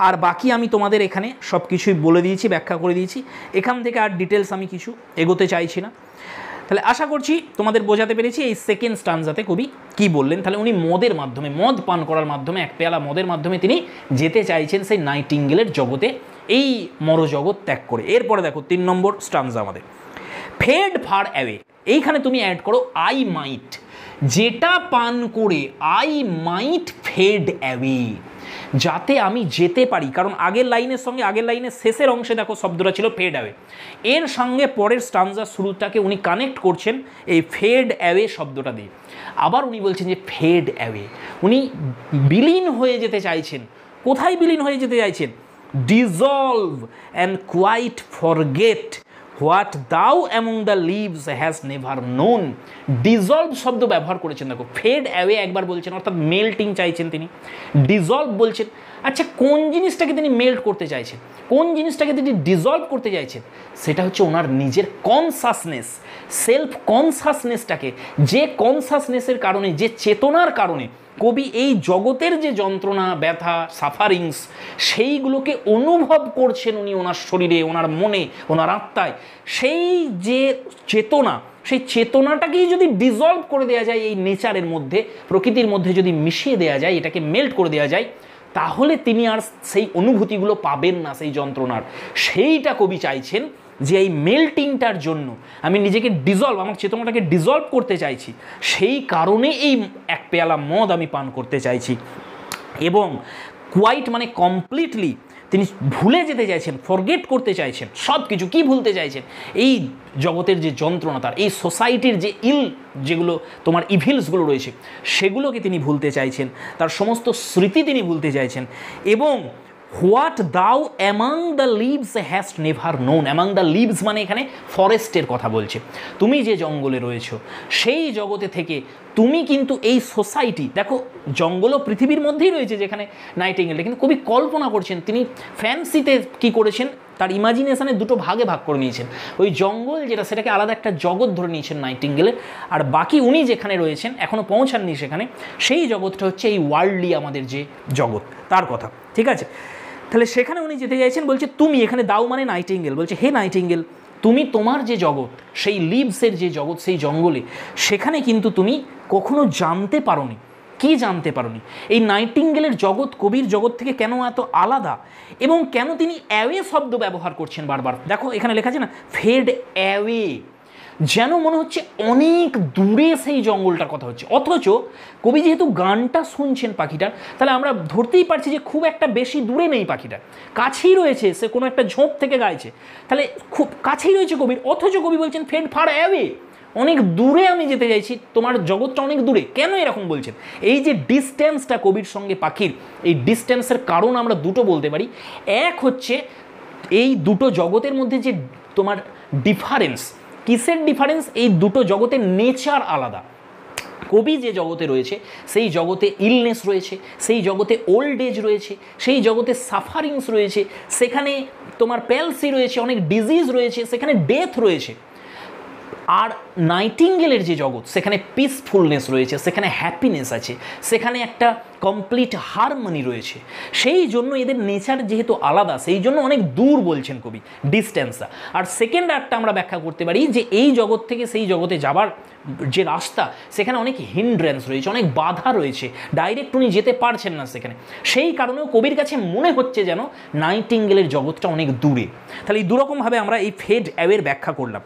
আর বাকি আমি তোমাদের এখানে সব কিছুই বলে দিয়েছি, ব্যাখ্যা করে দিয়েছি। এখান থেকে আর ডিটেলস আমি কিছু এগোতে চাইছি না। তাহলে আশা করছি তোমাদের বোঝাতে পেরেছি এই সেকেন্ড স্টানজাতে কবি কি বললেন। তাহলে উনি মদের মাধ্যমে, মদ পান করার মাধ্যমে, এক পেয়ালা মদের মাধ্যমে তিনি যেতে চাইছেন সেই নাইটিঙ্গেলের জগতে, এই মরজগৎ ত্যাগ করে। এরপরে দেখো 3 নম্বর স্টানজা আমাদের, ফেড ফার অ্যাওয়ে। এইখানে তুমি অ্যাড করো আই মাইট, যেটা পান করে আই মাইট ফেড অ্যাওয়ে, যাতে আমি যেতে পারি। কারণ আগের লাইনের সঙ্গে, আগের লাইনের শেষের অংশে দেখো শব্দটা ছিল ফেড অ্যাওয়ে, এর সঙ্গে পরের স্টানজার শুরুটাকে উনি কানেক্ট করছেন এই ফেড অ্যাওয়ে শব্দটা দিয়ে। আবার উনি বলছেন যে ফেড অ্যাওয়ে, উনি বিলীন হয়ে যেতে চাইছেন। কোথায় বিলীন হয়ে যেতে চাইছেন? Dissolve and quite forget what thou among the leaves has never known. Dissolve শব্দ ব্যবহার করেছেন দেখো, ফেড অ্যাওয়ে একবার বলছেন, অর্থাৎ মেল্টিং চাইছেন তিনি, ডিজলভ বলছেন। আচ্ছা, কোন জিনিসটাকে তিনি মেল্ট করতে চাইছেন, কোন জিনিসটাকে তিনি ডিজলভ করতে চাইছেন? সেটা হচ্ছে ওনার নিজের কনসাসনেস, সেলফ কনসাসনেসটাকে, যে কনসাসনেসের কারণে, যে চেতনার কারণে কবি এই জগতের যে যন্ত্রণা, ব্যথা, সাফারিংস, সেইগুলোকে অনুভব করছেন উনি ওনার শরীরে, ওনার মনে, ওনার আত্মায়। সেই যে চেতনা, সেই চেতনাটাকেই যদি ডিজলভ করে দেওয়া যায় এই নেচারের মধ্যে, প্রকৃতির মধ্যে যদি মিশিয়ে দেওয়া যায়, এটাকে মেল্ট করে দেওয়া যায়, তাহলে তিনি আর সেই অনুভূতিগুলো পাবেন না, সেই যন্ত্রণার। সেইটা কবি চাইছেন যে এই মেল্টিংটার জন্য আমি নিজেকে ডিজলভ, আমার চেতনাটাকে ডিজলভ করতে চাইছি, সেই কারণে এই এক পেয়ালা মদ আমি পান করতে চাইছি। এবং কোয়াইট মানে কমপ্লিটলি তিনি ভুলে যেতে চাইছেন, ফরগেট করতে চাইছেন সব কিছু। কী ভুলতে চাইছেন? এই জগতের যে যন্ত্রণা, তার এই সোসাইটির যে যেগুলো তোমার ইভিলসগুলো রয়েছে, সেগুলোকে তিনি ভুলতে চাইছেন, তার সমস্ত স্মৃতি তিনি ভুলতে চাইছেন। এবং what thou among the leaves hast never known. Among the leaves মানে এখানে ফরেস্টের কথা বলছে। তুমি যে জঙ্গলে রয়েছো, সেই জগতে থেকে তুমি কিন্তু এই সোসাইটি, দেখো জঙ্গলও পৃথিবীর মধ্যেই রয়েছে যেখানে নাইটিঙ্গেলটা, কিন্তু কবি কল্পনা করছেন, তিনি ফ্যান্সিতে কি করেছেন, তার ইমাজিনেশনে দুটো ভাগে ভাগ করে নিয়েছেন। ওই জঙ্গল যেটা, সেটাকে আলাদা একটা জগৎ ধরে নিয়েছেন নাইটিঙ্গেলের, আর বাকি উনি যেখানে রয়েছেন, এখনও পৌঁছাননি সেখানে, সেই জগৎটা হচ্ছে এই ওয়ার্ল্ডলি আমাদের যে জগৎ, তার কথা। ঠিক আছে, তাহলে সেখানে উনি যেতে চাইছেন। বলছে তুমি, এখানে দাও মানে নাইটিঙ্গেল, বলছে হে নাইটিঙ্গেল, তুমি তোমার যে জগৎ, সেই লিভসের যে জগৎ, সেই জঙ্গলে, সেখানে কিন্তু তুমি কখনো জানতে পারোনি। কি জানতে পারোনি? এই নাইটিঙ্গেলের জগৎ কবির জগৎ থেকে কেন এত আলাদা, এবং কেন তিনি অ্যাওয়ে শব্দ ব্যবহার করছেন বারবার। দেখো এখানে লেখা আছে না, ফেড অ্যাওয়ে, যেন মনে হচ্ছে অনেক দূরে সেই জঙ্গলটার কথা হচ্ছে। অথচ কবি যেহেতু গানটা শুনছেন পাখিটার, তাহলে আমরা ধরতেই পারছি যে খুব একটা বেশি দূরে নেই পাখিটা, কাছেই রয়েছে, সে কোনো একটা ঝোপ থেকে গাইছে, তাহলে খুব কাছেই রয়েছে কবির। অথচ কবি বলছেন ফেড ফার অ্যাওয়ে, অনেক দূরে আমি যেতে চাইছি, তোমার জগৎটা অনেক দূরে। কেন এরকম বলছেন? এই যে ডিস্টেন্সটা কবির সঙ্গে পাখির, এই ডিস্টেন্সের কারণ আমরা দুটো বলতে পারি। এক হচ্ছে এই দুটো জগতের মধ্যে যে তোমার ডিফারেন্স। কিসের ডিফারেন্স? এই দুটো জগতের নেচার আলাদা। কবি যে জগতে রয়েছে, সেই জগতে ইলনেস রয়েছে, সেই জগতে ওল্ড এজ রয়েছে, সেই জগতে সাফারিংস রয়েছে, সেখানে তোমার প্যালসি রয়েছে, অনেক ডিজিজ রয়েছে, সেখানে ডেথ রয়েছে। আর নাইটিঙ্গেলের যে জগৎ, সেখানে পিসফুলনেস রয়েছে, সেখানে হ্যাপিনেস আছে, সেখানে একটা কমপ্লিট হারমোনি রয়েছে। সেই জন্য এদের নেচার যেহেতু আলাদা, সেই জন্য অনেক দূর বলছেন কবি, ডিস্টেন্সটা। আর সেকেন্ড আর্টটা আমরা ব্যাখ্যা করতে পারি যে এই জগৎ থেকে সেই জগতে যাবার যে রাস্তা, সেখানে অনেক হিন্ড্রেন্স রয়েছে, অনেক বাধা রয়েছে, ডাইরেক্ট উনি যেতে পারছেন না সেখানে। সেই কারণেও কবির কাছে মনে হচ্ছে যেন নাইটিঙ্গেলের জগৎটা অনেক দূরে। তাহলে এই দুরকমভাবে আমরা এই ফেড অ্যাওয়ের ব্যাখ্যা করলাম।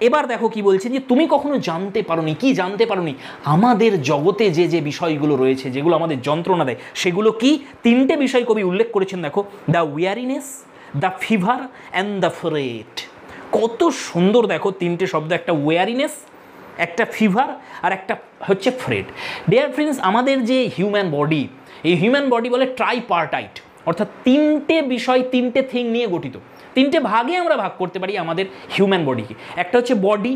এবার দেখো কি বলছেন, যে তুমি কখনো জানতে পারোনি। কি জানতে পারোনি? আমাদের জগতে যে যে বিষয়গুলো রয়েছে, যেগুলো আমাদের যন্ত্রণা দেয়, সেগুলো কি? তিনটে বিষয় কবি উল্লেখ করেছেন দেখো, the ওয়ারিনেস, the fever and the freight. কত সুন্দর দেখো তিনটে শব্দ, একটা ওয়ারিনেস, একটা ফিভার, আর একটা হচ্ছে ফ্রেড। ডিয়ার ফ্রেন্ডস, আমাদের যে হিউম্যান বডি, এই হিউম্যান বডি বলে ট্রাইপার্টাইট। অর্থাৎ তিনটে বিষয়, তিনটে থিং নিয়ে গঠিত। তিনটে ভাগে আমরা ভাগ করতে পারি আমাদের হিউম্যান বডিকে। একটা হচ্ছে বডি,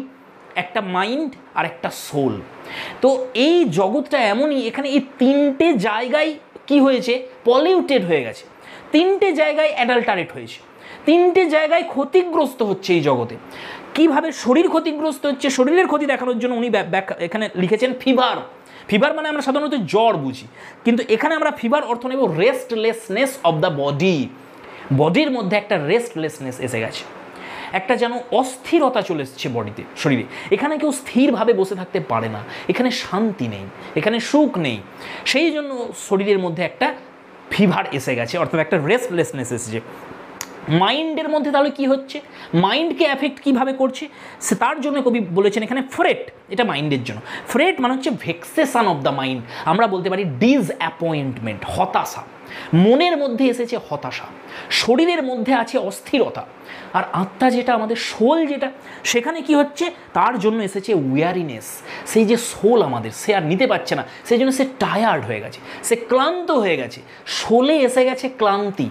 একটা মাইন্ড আর একটা সোল। তো এই জগৎটা এমনই, এখানে এই তিনটে জায়গায় কি হয়েছে, পলিউটেড হয়ে গেছে, তিনটে জায়গায় অ্যাডাল্টারেট হয়েছে, তিনটে জায়গায় ক্ষতিগ্রস্ত হচ্ছে এই জগতে। কিভাবে শরীর ক্ষতিগ্রস্ত হচ্ছে, শরীরের ক্ষতি দেখানোর জন্য উনি এখানে লিখেছেন ফিভার। ফিভার মানে আমরা সাধারণত জ্বর বুঝি, কিন্তু এখানে আমরা ফিভার অর্থ নেব রেস্টলেসনেস অফ দ্য বডি। বডির মধ্যে একটা রেস্টলেসনেস এসে গেছে, একটা যেন অস্থিরতা চলে এসছে বডিতে, শরীরে। এখানে কেউ স্থিরভাবে বসে থাকতে পারে না, এখানে শান্তি নেই, এখানে সুখ নেই। সেই জন্য শরীরের মধ্যে একটা ফিভার এসে গেছে, অর্থাৎ একটা রেস্টলেসনেস এসেছে। মাইন্ডের মধ্যে তাহলে কি হচ্ছে, মাইন্ডকে অ্যাফেক্ট কীভাবে করছে, সে তার জন্য কবি বলেছেন এখানে ফ্রেট। এটা মাইন্ডের জন্য। ফ্রেট মানে হচ্ছে ভেক্সেশন অফ দ্য মাইন্ড, আমরা বলতে পারি ডিসঅ্যাপয়েন্টমেন্ট, হতাশা। মনের মধ্যে এসেছে হতাশা, শরীরের মধ্যে আছে অস্থিরতা, আর আত্মা যেটা আমাদের সোল যেটা, সেখানে কি হচ্ছে, তার জন্য এসেছে ওয়ারিনেস। সেই যে সোল আমাদের, সে আর নিতে পারছে না, সেই জন্য সে টায়ার্ড হয়ে গেছে, সে ক্লান্ত হয়ে গেছে। সোলে এসে গেছে ক্লান্তি,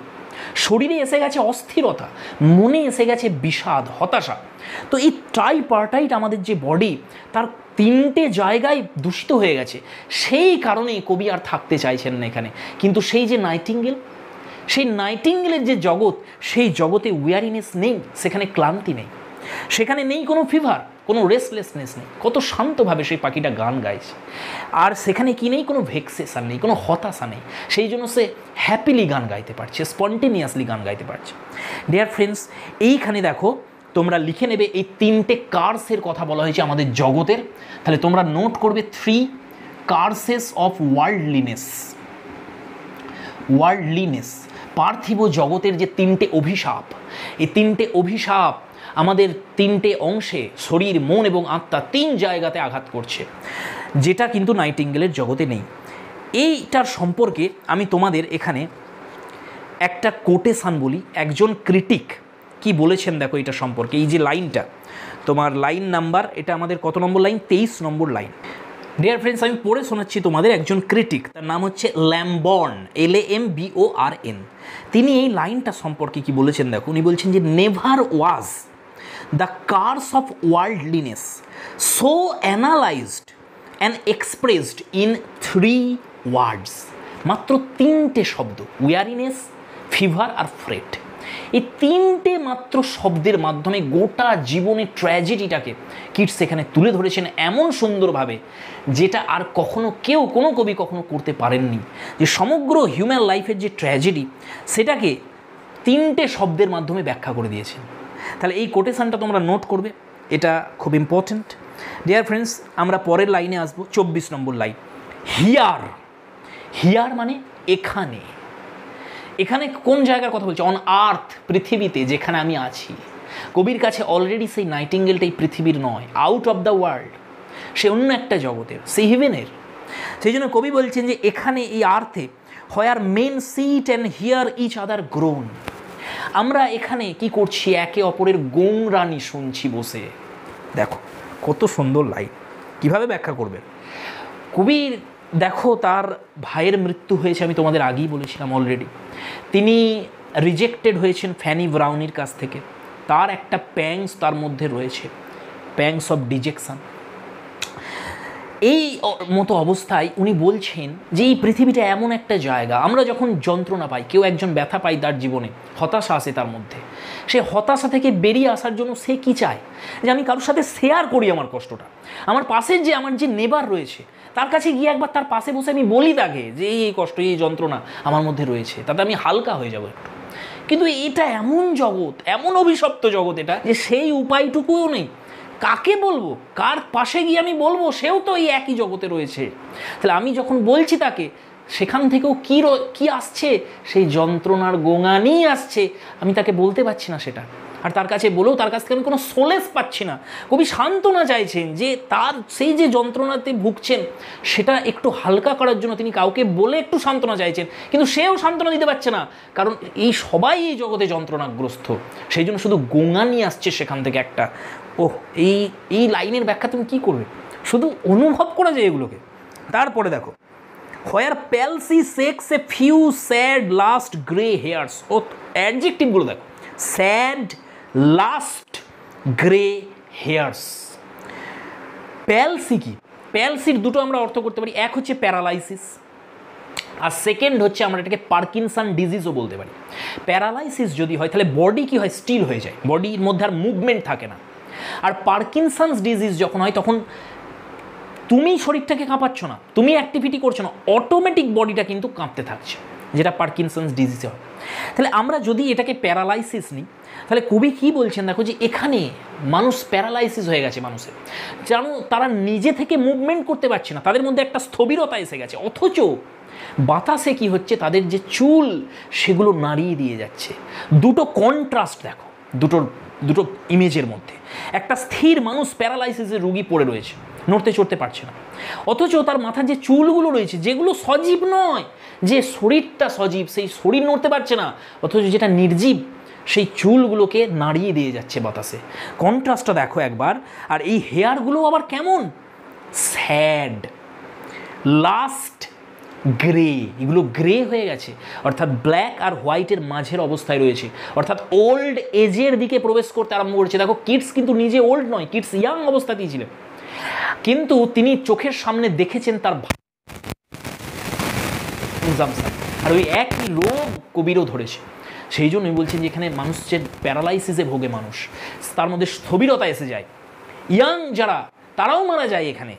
শরীরে এসে গেছে অস্থিরতা, মনে এসে গেছে বিষাদ, হতাশা। তো এই ট্রাইপার্টাইট আমাদের যে বডি, তার তিনটে জায়গায় দূষিত হয়ে গেছে। সেই কারণেই কবি আর থাকতে চাইছেন না এখানে। কিন্তু সেই যে নাইটিঙ্গেল, সেই নাইটিঙ্গেলের যে জগৎ, সেই জগতে ওয়ারিনেস নেই, সেখানে ক্লান্তি নেই, সেখানে নেই কোনো ফিভার, কোনো রেস্টলেসনেস নেই। কত শান্তভাবে সেই পাখিটা গান গাইছে। আর সেখানে কি নেই, কোনো ভেক্সেশন নেই, কোনো হতাশা নেই। সেই জন্য সে হ্যাপিলি গান গাইতে পারছে, স্পন্টেনিয়াসলি গান গাইতে পারছে। ডিয়ার ফ্রেন্ডস, এইখানে দেখো তোমরা লিখে নেবে এই তিনটে কার্সের কথা বলা হয়েছে আমাদের জগতের। তাহলে তোমরা নোট করবে 3 কার্সেস অফ ওয়ার্ল্ডলিনেস। ওয়ার্ল্ডলিনেস, পার্থিব জগতের যে তিনটে অভিশাপ, এই তিনটে অভিশাপ আমাদের তিনটে অংশে, শরীর, মন এবং আত্মা, 3 জায়গাতে আঘাত করছে, যেটা কিন্তু নাইটিঙ্গেলের জগতে নেই। এইটার সম্পর্কে আমি তোমাদের এখানে একটা কোটেশান বলি। একজন ক্রিটিক কি বলেছেন দেখো এটা সম্পর্কে। এই যে লাইনটা, তোমার লাইন নাম্বার, এটা আমাদের কত নম্বর লাইন, 23 নম্বর লাইন। ডিয়ার ফ্রেন্ডস, আমি পড়ে শোনাচ্ছি তোমাদের। একজন ক্রিটিক, তার নাম হচ্ছে ল্যামবর্ন, LAMBORN। তিনি এই লাইনটা সম্পর্কে কি বলেছেন দেখো। উনি বলছেন যে never was the curse of worldliness so analysed and expressed in 3 words. মাত্র 3টে শব্দ, ওয়ারিনেস, ফিভার আর ফ্রেট। এই 3টে মাত্র শব্দের মাধ্যমে গোটা জীবনের ট্র্যাজেডিটাকে কিটস এখানে তুলে ধরেছেন এমন সুন্দরভাবে, যেটা আর কখনো কেউ, কোনো কবি কখনো করতে পারেননি। যে সমগ্র হিউম্যান লাইফের যে ট্র্যাজেডি, সেটাকে 3টে শব্দের মাধ্যমে ব্যাখ্যা করে দিয়েছেন। তাহলে এই কোটেশনটা তোমরা নোট করবে, এটা খুব ইম্পর্ট্যান্ট। ডিয়ার ফ্রেন্ডস, আমরা পরের লাইনে আসবো, 24 নম্বর লাইন। হিয়ার। হিয়ার মানে এখানে। এখানে কোন জায়গার কথা বলছে, অন আর্থ, পৃথিবীতে যেখানে আমি আছি। কবির কাছে অলরেডি সেই নাইটিঙ্গেলটাই পৃথিবীর নয়, আউট অফ দ্য ওয়ার্ল্ড, সে অন্য একটা জগতের, সে হেভেনের। সেই জন্য কবি বলছেন যে এখানে এই আর্থে, where men sit and hear each other groan. আমরা এখানে কি করছি, একে অপরের গোংরানি শুনছি বসে। দেখো কত সুন্দর লাইন, কিভাবে ব্যাখ্যা করবেন কবির। দেখো, তার ভাইয়ের মৃত্যু হয়েছে, আমি তোমাদের আগেই বলেছিলাম অলরেডি। তিনি রিজেক্টেড হয়েছেন ফ্যানি ব্রাউনির কাছ থেকে। তার একটা প্যাংস তার মধ্যে রয়েছে, প্যাংস অফ ডিজেকশন। এই মতো অবস্থায় উনি বলছেন যে এই পৃথিবীটা এমন একটা জায়গা, আমরা যখন যন্ত্রণা পাই, কেউ একজন ব্যথা পাই তার জীবনে, হতাশা আসে তার মধ্যে, সে হতাশা থেকে বেরিয়ে আসার জন্য সে কি চায়, যে আমি কারোর সাথে শেয়ার করি আমার কষ্টটা। আমার পাশের যে আমার যে নেবার রয়েছে, তার কাছে গিয়ে একবার তার পাশে বসে আমি বলি তাকে যে এই কষ্ট, এই যন্ত্রণা আমার মধ্যে রয়েছে, তাতে আমি হালকা হয়ে যাব একটু। কিন্তু এটা এমন জগৎ, এমন অভিশপ্ত জগৎ এটা, যে সেই উপায়টুকুও নেই। কাকে বলবো, কার পাশে গিয়ে আমি বলবো, সেও তো এই একই জগতে রয়েছে। তাহলে আমি যখন বলছি তাকে, সেখান থেকেও কি আসছে, সেই যন্ত্রণার গোঙানি আসছে। আমি তাকে বলতে পারছি না সেটা, আর তার কাছে বলেও তার কাছ থেকে আমি কোনো সোলেস পাচ্ছি না। কবি সান্ত্বনা চাইছেন যে তার সেই যে যন্ত্রণাতে ভুগছেন, সেটা একটু হালকা করার জন্য তিনি কাউকে বলে একটু সান্ত্বনা চাইছেন, কিন্তু সেও সান্ত্বনা দিতে পারছে না, কারণ এই সবাই এই জগতে যন্ত্রণাগ্রস্ত। সেই জন্য শুধু গোঙানি আসছে সেখান থেকে একটা। ওহ, এই লাইনের ব্যাখ্যা তুমি কী করবে, শুধু অনুভব করা যায় এগুলোকে। তারপরে দেখো, where palsy shakes a few sad last grey hairs. ও অ্যাডজেক্টিভগুলো দেখো, sad last grey hairs. Palsy কি? প্যালসির দুটো আমরা অর্থ করতে পারি, এক হচ্ছে প্যারালাইসিস, আর সেকেন্ড হচ্ছে আমরা এটাকে পার্কিনসন ডিজিজও বলতে পারি। প্যারালাইসিস যদি হয় তাহলে বডি কি হয়, স্টিল হয়ে যায়, বডির মধ্যে আর মুভমেন্ট থাকে না। আর পার্কিনসন্স ডিজিজ যখন হয় তখন তুমি শরীরটাকে কাঁপাচ্ছ না, তুমি অ্যাক্টিভিটি করছো না, অটোমেটিক বডিটা কিন্তু কাঁপতে থাকছে, যেটা পার্কিনসন্স ডিজিজে হয়। তাহলে আমরা যদি এটাকে প্যারালাইসিস নিই, তাহলে কবি কী বলছেন দেখো, যে এখানে মানুষ প্যারালাইসিস হয়ে গেছে, মানুষের জানো তারা নিজে থেকে মুভমেন্ট করতে পারছে না, তাদের মধ্যে একটা স্থবিরতা এসে গেছে, অথচ বাতাসে কি হচ্ছে, তাদের যে চুল সেগুলো নাড়িয়ে দিয়ে যাচ্ছে। দুটো কন্ট্রাস্ট দেখো দুটো ইমেজের মধ্যে। একটা স্থির মানুষ প্যারালাইসিসের রুগী পড়ে রয়েছে, নড়তে চড়তে পারছে না, অথচ তার মাথার যে চুলগুলো রয়েছে যেগুলো সজীব নয়, যে শরীরটা সজীব সেই শরীর নড়তে পারছে না, অথচ যেটা নির্জীব সেই চুলগুলোকে নাড়িয়ে দিয়ে যাচ্ছে বাতাসে। কন্ট্রাস্টটা দেখো একবার। আর এই হেয়ারগুলো আবার কেমন, স্যাড লাস্ট গ্রে, এগুলো গ্রে হয়ে গেছে, অর্থাৎ ব্ল্যাক আর হোয়াইটের মাঝের অবস্থায় রয়েছে, অর্থাৎ ওল্ড এজের দিকে প্রবেশ করতে আরম্ভ করেছে। দেখো কিডস কিন্তু নিজে ওল্ড নয়, কিডস ইয়াং অবস্থাতেই ছিলেন, কিন্তু তিনি চোখের সামনে দেখেছেন তার কনজাম্পশন, আর ওই একই রোগ কবিরও ধরেছে। সেই জন্যই বলছেন যে এখানে মানুষ যে প্যারালাইসিসে ভোগে, মানুষ তার মধ্যে স্থবিরতা এসে যায়, ইয়াং যারা তারাও মারা যায় এখানে,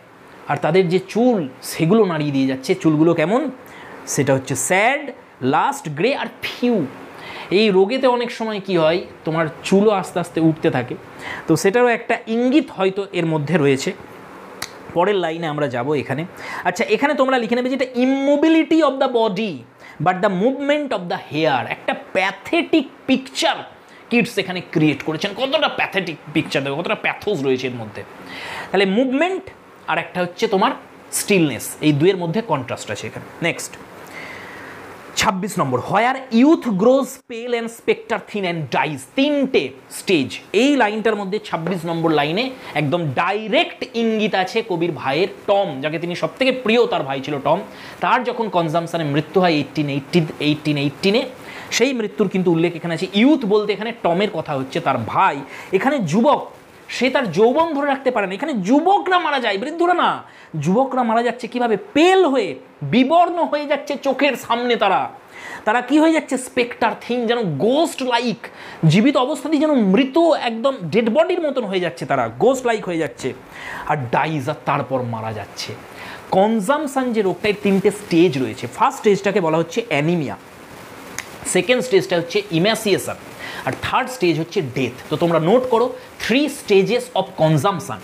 আর তাদের যে চুল সেগুলো নাড়িয়ে দিয়ে যাচ্ছে। চুলগুলো কেমন, সেটা হচ্ছে স্যাড লাস্ট গ্রে আর ফিউ। এই রোগেতে অনেক সময় কি হয়, তোমার চুলও আস্তে আস্তে উঠতে থাকে, তো সেটারও একটা ইঙ্গিত হয়তো এর মধ্যে রয়েছে। পরের লাইনে আমরা যাব এখানে। আচ্ছা, এখানে তোমরা লিখে নেবে যেটা immobility of the body but the movement of the hair. একটা প্যাথেটিক পিকচার কিডস এখানে ক্রিয়েট করেছেন। কতটা প্যাথেটিক পিকচার দেখো, কতটা প্যাথোস রয়েছে এর মধ্যে। তাহলে মুভমেন্ট আর একটা হচ্ছে তোমার স্টিলনেস, এই দুয়ের মধ্যে কন্ট্রাস্ট আছে এখানে। নেক্সট 26 নম্বর, হোয়ার ইউথ গ্রোজ পেল and spectre thin and dies. তিনটে স্টেজ এই লাইনটার মধ্যে। 26 নম্বর লাইনে একদম ডাইরেক্ট ইঙ্গিত আছে কবির ভাইয়ের, টম, যাকে তিনি সব থেকে প্রিয়, তার ভাই ছিল টম, তার যখন কনজাম্পশনে মৃত্যু হয় 1818-এ, সেই মৃত্যুর কিন্তু উল্লেখ এখানে আছে। ইউথ বলতে এখানে টমের কথা হচ্ছে, তার ভাই। এখানে যুবক, সে তার যৌবন ধরে রাখতে পারে না। এখানে যুবকরা মারা যায়, বৃদ্ধরা না, যুবকরা মারা যাচ্ছে কিভাবে, পেল হয়ে, বিবর্ণ হয়ে যাচ্ছে চোখের সামনে। তারা কি হয়ে যাচ্ছে, স্পেক্টার থিং, যেন গোস্ট লাইক, জীবিত অবস্থাতেই যেন মৃত, একদম ডেড বডির মতন হয়ে যাচ্ছে, তারা গোস্ট লাইক হয়ে যাচ্ছে। আর ডাইজ, আর তারপর মারা যাচ্ছে। কনজাম্পশন যে রোগটার তিনটে স্টেজ রয়েছে। ফার্স্ট স্টেজটাকে বলা হচ্ছে অ্যানিমিয়া, সেকেন্ড স্টেজটা হচ্ছে ইম্যাসিয়েশন, আর থার্ড স্টেজ হচ্ছে ডেথ। তো তোমরা নোট করো, 3 স্টেজেস অফ কনজাম্পশন।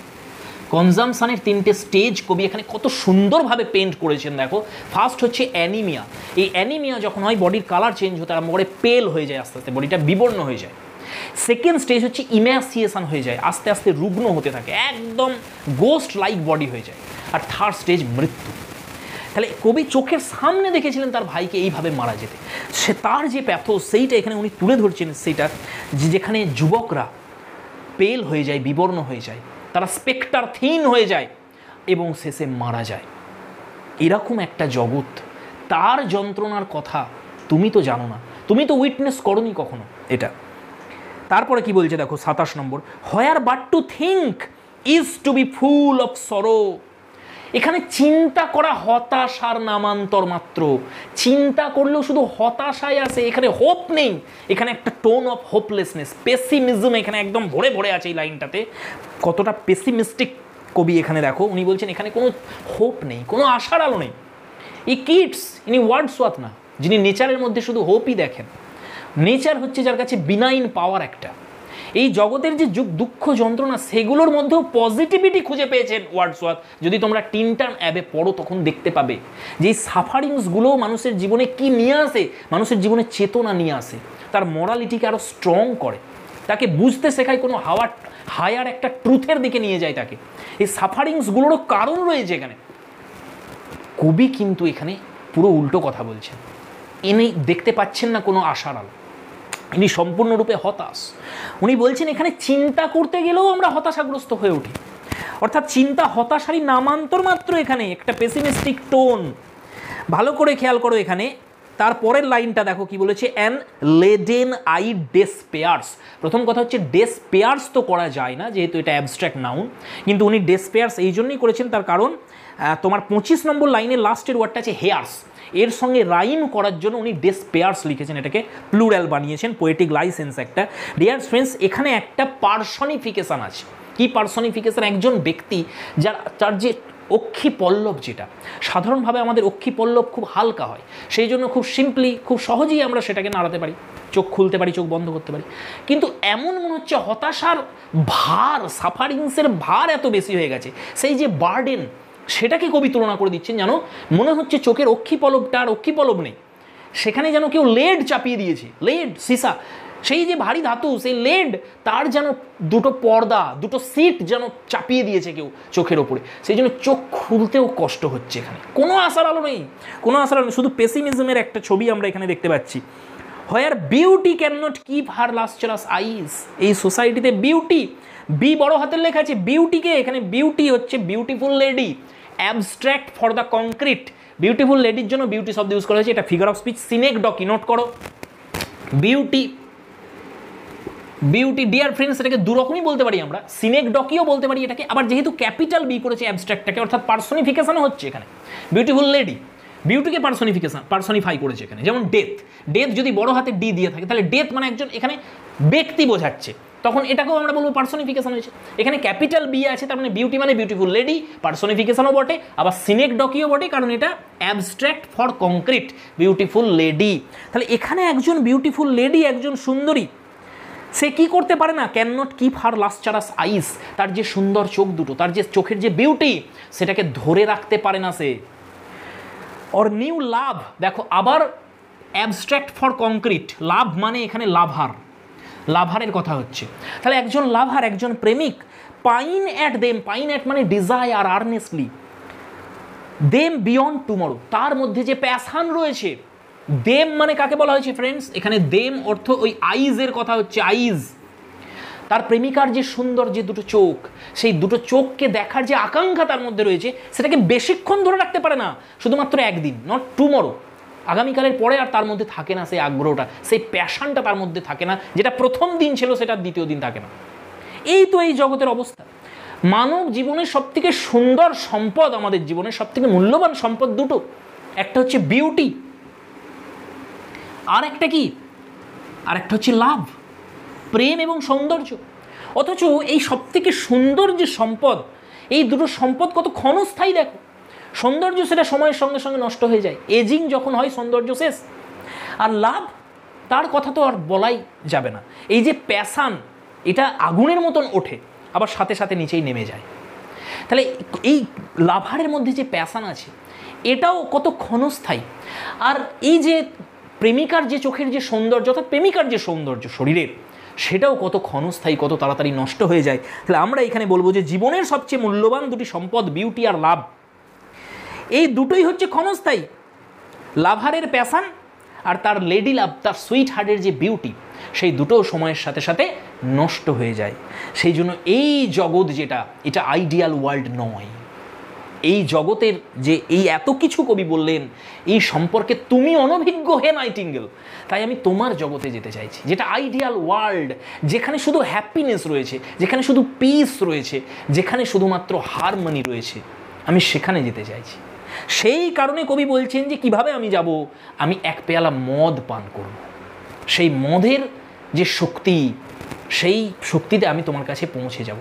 কনজাম্পশনের তিনটে স্টেজ কবি এখানে কত সুন্দরভাবে পেন্ট করেছেন দেখো। ফার্স্ট হচ্ছে অ্যানিমিয়া। এই অ্যানিমিয়া যখন হয়, বডির কালার চেঞ্জ হতে আরম্ভ করে, পেল হয়ে যায়, আস্তে আস্তে বডিটা বিবর্ণ হয়ে যায়। সেকেন্ড স্টেজ হচ্ছে ইম্যাসিয়েশন হয়ে যায়, আস্তে আস্তে রুগ্ন হতে থাকে, একদম গোস্ট লাইক বডি হয়ে যায়। আর থার্ড স্টেজ মৃত্যু। তাহলে কবি চোখের সামনে দেখেছিলেন তার ভাইকে এইভাবে মারা যেতে, সে তার যে প্যাথোস সেইটা এখানে উনি তুলে ধরছেন। সেইটা যেখানে যুবকরা পেল হয়ে যায়, বিবর্ণ হয়ে যায়, তারা স্পেক্টার থিন হয়ে যায় এবং শেষে মারা যায়। এরকম একটা জগৎ, তার যন্ত্রণার কথা তুমি তো জানো না, তুমি তো উইটনেস করোনি কখনো এটা। তারপরে কি বলছে দেখো 27 number, where but to think is to be full of sorrow. এখানে চিন্তা করা হতাশার নামান্তর মাত্র। চিন্তা করলেও শুধু হতাশায় আসে, এখানে হোপ নেই। এখানে একটা টোন অফ হোপলেসনেস, পেসিমিজম এখানে একদম ভরে ভরে আছে এই লাইনটাতে। কতটা পেসিমিস্টিক কবি এখানে দেখো। উনি বলছেন এখানে কোনো হোপ নেই, কোনো আশার আলো নেই। এই কিডস, ইনি ওয়ার্ডসওয়ার্থ না, যিনি নেচারের মধ্যে শুধু হোপই দেখেন। নেচার হচ্ছে যার কাছে বিনাইন পাওয়ার একটা। এই জগতের যে দুঃখ যন্ত্রণা সেগুলোর মধ্যেও পজিটিভিটি খুঁজে পেয়েছেন ওয়ার্ডসওয়ার্থ। যদি তোমরা টিনটান অ্যাবে পড়ো তখন দেখতে পাবে যে এই সাফারিংসগুলো মানুষের জীবনে কি নিয়ে আসে, মানুষের জীবনে চেতনা নিয়ে আসে, তার মরালিটিকে আরও স্ট্রং করে, তাকে বুঝতে শেখায়, কোনো হায়ার একটা ট্রুথের দিকে নিয়ে যায় তাকে। এই সাফারিংসগুলোরও কারণ রয়েছে এখানে। কবি কিন্তু এখানে পুরো উল্টো কথা বলছেন। ইনি দেখতে পাচ্ছেন না কোনো আশার আলো, ইনি সম্পূর্ণরূপে হতাশ। উনি বলছেন এখানে চিন্তা করতে গেলেও আমরা হতাশাগ্রস্ত হয়ে উঠি, অর্থাৎ চিন্তা হতাশারই নামান্তর মাত্র। এখানে একটা পেসিমিস্টিক টোন। ভালো করে খেয়াল করো এখানে তারপরের লাইনটা দেখো কি বলেছে, অ্যান লেডেন আই ডেসপেয়ার্স। প্রথম কথা হচ্ছে ডেসপেয়ার্স তো করা যায় না যেহেতু এটা অ্যাবস্ট্রাক্ট নাউন, কিন্তু উনি ডেসপেয়ার্স এই জন্যই করেছেন তার কারণ তোমার 25 নম্বর লাইনের লাস্টের ওয়ার্ডটা আছে হেয়ার্স, এর সঙ্গে রাইম করার জন্য উনি ডেসপেয়ার্স লিখেছেন, এটাকে প্লুরাল বানিয়েছেন, পোয়েটিক লাইসেন্স একটা। ডিয়ার ফ্রেন্ডস এখানে একটা পার্সনিফিকেশান আছে। কি পার্সনিফিকেশান? একজন ব্যক্তি যার যে অক্ষি পল্লব, যেটা সাধারণভাবে আমাদের অক্ষি পল্লব খুব হালকা হয়, সেই জন্য খুব সিম্পলি খুব সহজেই আমরা সেটাকে নাড়াতে পারি, চোখ খুলতে পারি, চোখ বন্ধ করতে পারি। কিন্তু এমন মনে হচ্ছে হতাশার ভার, সাফারিংসের ভার এত বেশি হয়ে গেছে, সেই যে বার্ডেন সেটাকে কবি তুলনা করে দিচ্ছেন, যেন মনে হচ্ছে চোখের অক্ষি পলবটা আর অক্ষি পলব নেই, সেখানে যেন কেউ লেড চাপিয়ে দিয়েছে, লেড সীসা, সেই যে ভারী ধাতু, সেই লেড তার যেন দুটো পর্দা, দুটো সিট যেন চাপিয়ে দিয়েছে কেউ চোখের ওপরে, সেই জন্য চোখ খুলতেও কষ্ট হচ্ছে। এখানে কোনো আশার আলো নেই, কোনো আশার আলো নেই, শুধু পেসিমিজমের একটা ছবি আমরা এখানে দেখতে পাচ্ছি। Where beauty cannot keep her lustrous eyes, এই সোসাইটিতে বিউটি, বি বড় হাতের লেখা আছে, বিউটিকে এখানে বিউটি হচ্ছে beautiful lady, abstract for the concrete. Beautiful লেডির জন্য বিউটি শব্দ ইউজ করা হয়েছে, এটা figure of speech, synecdoche, note করো। বিউটি, বিউটি ডিয়ার ফ্রেন্ডস এটাকে দুরকমই বলতে পারি আমরা, সিনেকডকিও বলতে পারি এটাকে, আবার যেহেতু ক্যাপিটাল বি করেছে অ্যাবস্ট্রাক্টটাকে, অর্থাৎ পার্সনিফিকেশনও হচ্ছে এখানে। বিউটিফুল লেডি, বিউটিকে পার্সনিফাই করেছে এখানে। যেমন ডেথ, ডেথ যদি বড় হাতে ডি দিয়ে থাকে তাহলে ডেথ মানে একজন এখানে ব্যক্তি বোঝাচ্ছে, তখন এটাকেও আমরা বলবো পার্সনিফিকেশন হয়েছে। এখানে ক্যাপিটাল বি আছে, তার মানে বিউটি মানে বিউটিফুল লেডি, পার্সনিফিকেশনও বটে, আবার সিনেকডকিও বটে, কারণ এটা abstract for concrete, beautiful lady. তাহলে এখানে একজন বিউটিফুল লেডি, একজন সুন্দরী, সে কি করতে পারে না, cannot keep her lustrous eyes, তার যে সুন্দর চোখ দুটো, তার যে চোখের যে বিউটি, সেটাকে ধরে রাখতে পারে না সে। অর নিউ লাভ, দেখো আবার অ্যাবস্ট্রাক্ট ফর কংক্রিট, লাভ মানে এখানে লাভার, লাভারের কথা হচ্ছে। তাহলে একজন লাভার, একজন প্রেমিক, pine at them, pine at মানে desire earnestly, them beyond tomorrow, তার মধ্যে যে প্যাশন রয়েছে। দেম মানে কাকে বলা হয়েছে ফ্রেন্ডস? এখানে দেম অর্থ ওই আইজের কথা হচ্ছে, আইজ। তার প্রেমিকার যে সুন্দর যে দুটো চোখ, সেই দুটো চোখকে দেখার যে আকাঙ্ক্ষা তার মধ্যে রয়েছে, সেটাকে বেশিক্ষণ ধরে রাখতে পারে না, শুধুমাত্র একদিন, নট টুমরো, আগামীকালের পরে আর তার মধ্যে থাকে না সেই আগ্রহটা, সেই প্যাশনটা তার মধ্যে থাকে না, যেটা প্রথম দিন ছিল সেটা দ্বিতীয় দিন থাকে না। এই তো এই জগতের অবস্থা। মানব জীবনের সবথেকে সুন্দর সম্পদ, আমাদের জীবনের সবথেকে মূল্যবান সম্পদ দুটো, একটা হচ্ছে বিউটি, আর একটা কি, আর একটা হচ্ছে লাভ, প্রেম এবং সৌন্দর্য। অথচ এই সবথেকে সুন্দর যে সম্পদ, এই দুটো সম্পদ কত ক্ষণস্থায়ী দেখো। সৌন্দর্য সেটা সময়ের সঙ্গে সঙ্গে নষ্ট হয়ে যায়, এজিং যখন হয় সৌন্দর্য শেষ। আর লাভ, তার কথা তো আর বলাই যাবে না। এই যে প্যাশান, এটা আগুনের মতন ওঠে, আবার সাথে সাথে নিচেই নেমে যায়। তাহলে এই লাভারের মধ্যে যে প্যাশান আছে, এটাও কত ক্ষণস্থায়ী। আর এই যে প্রেমিকার যে চোখের যে সৌন্দর্য, অর্থাৎ প্রেমিকার যে সৌন্দর্য শরীরের, সেটাও কত ক্ষণস্থায়ী, কত তাড়াতাড়ি নষ্ট হয়ে যায়। তাহলে আমরা এখানে বলবো যে জীবনের সবচেয়ে মূল্যবান দুটি সম্পদ, বিউটি আর লাভ, এই দুটোই হচ্ছে ক্ষণস্থায়ী। লাভারের প্যাশান আর তার লেডি লাভ, তার সুইট হার্টের যে বিউটি, সেই দুটো সময়ের সাথে সাথে নষ্ট হয়ে যায়। সেই জন্য এই জগৎ যেটা, এটা আইডিয়াল ওয়ার্ল্ড নয়। এই জগতের যে এই এত কিছু কবি বললেন, এই সম্পর্কে তুমি অনভিজ্ঞ হে নাইটিঙ্গেল, তাই আমি তোমার জগতে যেতে চাইছি, যেটা আইডিয়াল ওয়ার্ল্ড, যেখানে শুধু হ্যাপিনেস রয়েছে, যেখানে শুধু পিস রয়েছে, যেখানে শুধুমাত্র হারমনি রয়েছে, আমি সেখানে যেতে চাইছি। সেই কারণে কবি বলছেন যে কিভাবে আমি যাব, আমি এক পেয়ালা মদ পান করব, সেই মদের যে শক্তি, সেই শক্তিতে আমি তোমার কাছে পৌঁছে যাব।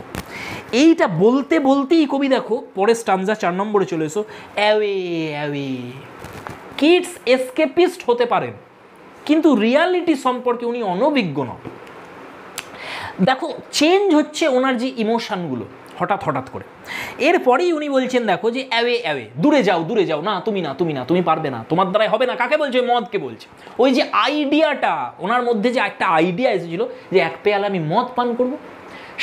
এইটা বলতে বলতেই কবি দেখো পরে স্টানজা 4 নম্বরে চলে এসো, অ্যাওয়ে অ্যাওয়ে। কিডস এসকেপিস্ট হতে পারেন, কিন্তু রিয়ালিটি সম্পর্কে উনি অনভিজ্ঞ নন। দেখো চেঞ্জ হচ্ছে ওনার যে ইমোশনগুলো হঠাৎ হঠাৎ করে। এরপরেই উনি বলছেন দেখো যে অ্যাওয়ে অ্যাওয়ে, দূরে যাও দূরে যাও, না তুমি না তুমি না, তুমি পারবে না, তোমার দ্বারাই হবে না। কাকে বলছে? মদকে বলছে। ওই যে আইডিয়াটা ওনার মধ্যে, যে একটা আইডিয়া এসেছিল যে এক পেয়ালা আমি মদ পান করব,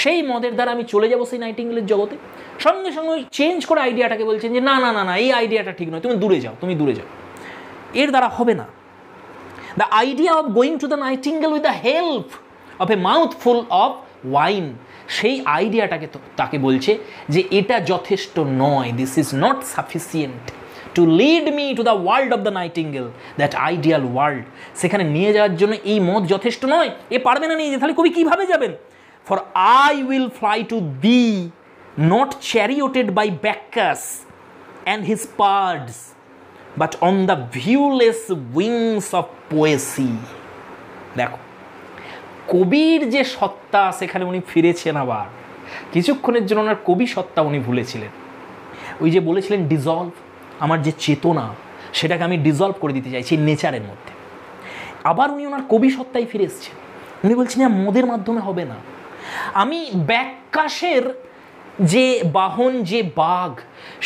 সেই মদের দ্বারা আমি চলে যাবো সেই নাইটিঙ্গেলের জগতে, সঙ্গে সঙ্গে ওই চেঞ্জ করে আইডিয়াটাকে বলছেন যে না না না না, এই আইডিয়াটা ঠিক নয়, তুমি দূরে যাও, তুমি দূরে যাও, এর দ্বারা হবে না। The idea of going to the nightingale with the help of a mouthful of wine, সেই আইডিয়াটাকে তাকে বলছে যে এটা যথেষ্ট নয়, this is not sufficient to lead me to the world of the nightingale, that ideal world. সেখানে নিয়ে যাওয়ার জন্য এই মত যথেষ্ট নয়, এ পারবে না নিয়ে যেতে। তাহলে কবি কীভাবে যাবেন? For I will fly to thee, not charioted by Bacchus and his pards, but on the viewless wings of poesy. দেখো, কবির যে সত্তা সেখানে উনি ফিরেছেন। আবার কিছুক্ষণের জন্য ওনার কবি সত্তা উনি ভুলেছিলেন। ওই যে বলেছিলেন ডিজলভ, আমার যে চেতনা সেটাকে আমি ডিজলভ করে দিতে চাইছি নেচারের মধ্যে। আবার উনি ওনার কবি সত্তায় ফিরে এসেছেন। উনি বলছেন মদের মাধ্যমে হবে না, আমি ব্যাক্কাসের যে বাহন, যে বাঘ,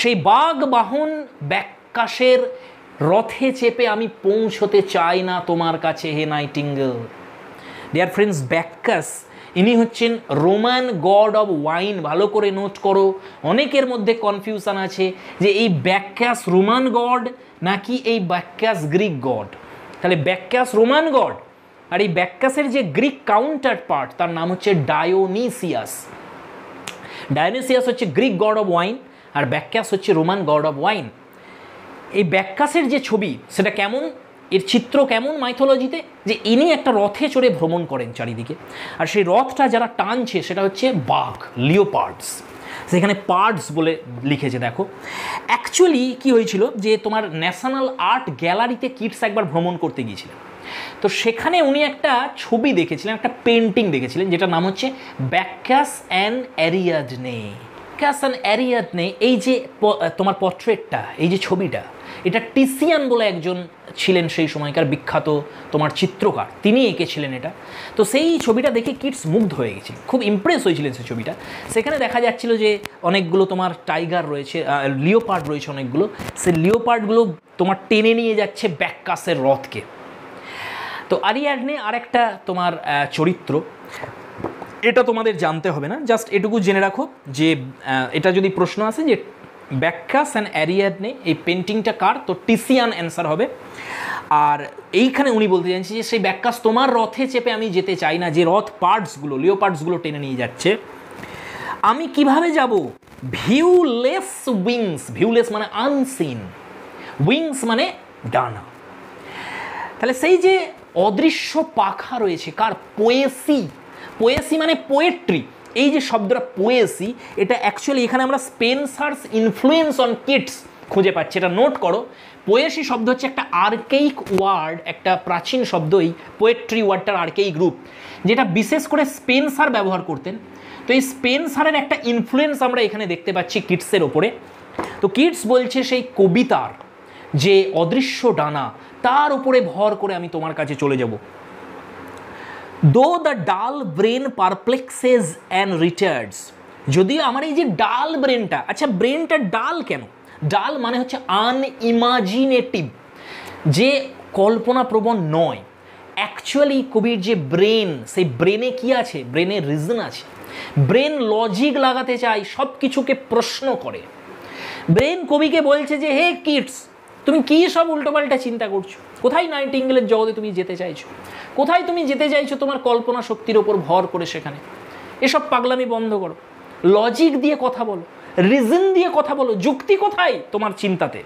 সেই বাঘ বাহন ব্যাক্কাসের রথে চেপে আমি পৌঁছতে চাই না তোমার কাছে হে নাইটিঙ্গেল। ডিয়ার ফ্রেন্ডস, ব্যাক্কাস ইনি হচ্ছেন রোমান গড অফ ওয়াইন। ভালো করে নোট করো, অনেকের মধ্যে কনফিউশন আছে যে এই ব্যাক্কাস রোমান গড নাকি এই ব্যাক্কাস গ্রিক গড। তাহলে ব্যাক্কাস রোমান গড, আর এই ব্যাক্কাসের যে গ্রিক কাউন্টার পার্ট তার নাম হচ্ছে ডায়োনিসিয়াস। ডায়োনিসিয়াস হচ্ছে গ্রিক গড অফ ওয়াইন, আর ব্যাক্কাস হচ্ছে রোমান গড অফ ওয়াইন। এই ব্যাক্কাসের যে ছবি সেটা কেমন, এর চিত্র কেমন মাইথোলজিতে, যে ইনি একটা রথে চড়ে ভ্রমণ করেন চারিদিকে, আর সেই রথটা যারা টানছে সেটা হচ্ছে বাঘ, লিওপার্ডস। সেখানে পার্ডস বলে লিখেছে। দেখো, অ্যাকচুয়ালি কি হয়েছিল যে তোমার ন্যাশনাল আর্ট গ্যালারিতে কিডস একবার ভ্রমণ করতে গিয়েছিলেন। তো সেখানে উনি একটা ছবি দেখেছিলেন, একটা পেন্টিং দেখেছিলেন, যেটার নাম হচ্ছে ব্যাক্কাস অ্যান্ড অ্যারিয়াডনে। ব্যাক্কাস অ্যান্ড অ্যারিয়াডনে, এই যে তোমার পোর্ট্রেটটা, এই যে ছবিটা, এটা টিসিয়ান বলে একজন ছিলেন সেই সময়কার বিখ্যাত তোমার চিত্রকার, তিনি এঁকেছিলেন এটা। তো সেই ছবিটা দেখে কিডস মুগ্ধ হয়ে গেছে, খুব ইমপ্রেস হয়েছিলেন সেই ছবিটা। সেখানে দেখা যাচ্ছিল যে অনেকগুলো তোমার টাইগার রয়েছে, লিওপার্ড রয়েছে অনেকগুলো, সেই লিওপার্ডগুলো তোমার টেনে নিয়ে যাচ্ছে ব্যাক্কাসের রথকে। তো আরিয়াডনে আরেকটা তোমার চরিত্র, এটা তোমাদের জানতে হবে না, জাস্ট এটুকু জেনে রাখো যে এটা যদি প্রশ্ন আসে যে ব্যাক্কাস অ্যান্ড অ্যারিয়াডনে এই পেন্টিংটা কার, তো টিসিয়ান অ্যান্সার হবে। আর এইখানে উনি বলতে চাইছেন যে সেই ব্যাক্কাস তোমার রথে চেপে আমি যেতে চাই না, যে রথ পার্টসগুলো, লিওপার্ডসগুলো টেনে নিয়ে যাচ্ছে, আমি কিভাবে যাব? ভিউলেস উইংস, ভিউলেস মানে আনসিন, উইংস মানে ডানা। তাহলে সেই যে অদৃশ্য পাখা রয়েছে কার? পোয়েসি। পোয়েসি মানে পোয়েট্রি। এই যে শব্দটা পোয়েসি, এটা অ্যাকচুয়ালি এখানে আমরা স্পেন্সার্স ইনফ্লুয়েন্স অন কিডস খুঁজে পাচ্ছি, এটা নোট করো। পোয়েসি শব্দ হচ্ছে একটা আর্কেইক ওয়ার্ড, একটা প্রাচীন শব্দ, এই পোয়েট্রি ওয়ার্ডটার আর্কেইক রূপ, যেটা বিশেষ করে স্পেন্সার ব্যবহার করতেন। তো এই স্পেন্সারের একটা ইনফ্লুয়েন্স আমরা এখানে দেখতে পাচ্ছি কিডসের ওপরে। তো কিডস বলছে সেই কবিতার যে অদৃশ্য ডানা, তার উপরে ভর করে আমি তোমার কাছে চলে যাব। দো দ্য ডাল ব্রেন পারপ্লেক্সেস অ্যান্ড রিটার্ডস, যদিও আমার এই যে ডাল ব্রেনটা, আচ্ছা ব্রেনটা ডাল কেন? ডাল মানে হচ্ছে আনইমাজিনেটিভ, যে কল্পনাপ্রবণ নয়। অ্যাকচুয়ালি কবির যে ব্রেন, সেই ব্রেনে কি আছে? ব্রেনে রিজন আছে। ব্রেন লজিক লাগাতে চায়, সব কিছুকে প্রশ্ন করে। ব্রেন কবিকে বলছে যে হে কিডস, তুমি কী সব উল্টোপাল্টা চিন্তা করছো? কোথায় নাইটিঙ্গেলের জগতে তুমি যেতে চাইছো? কোথায় তুমি যেতে চাইছো তোমার কল্পনা শক্তির ওপর ভর করে? সেখানে এসব পাগলামি বন্ধ করো, লজিক দিয়ে কথা বলো, রিজন দিয়ে কথা বলো, যুক্তি কোথায় তোমার চিন্তাতে?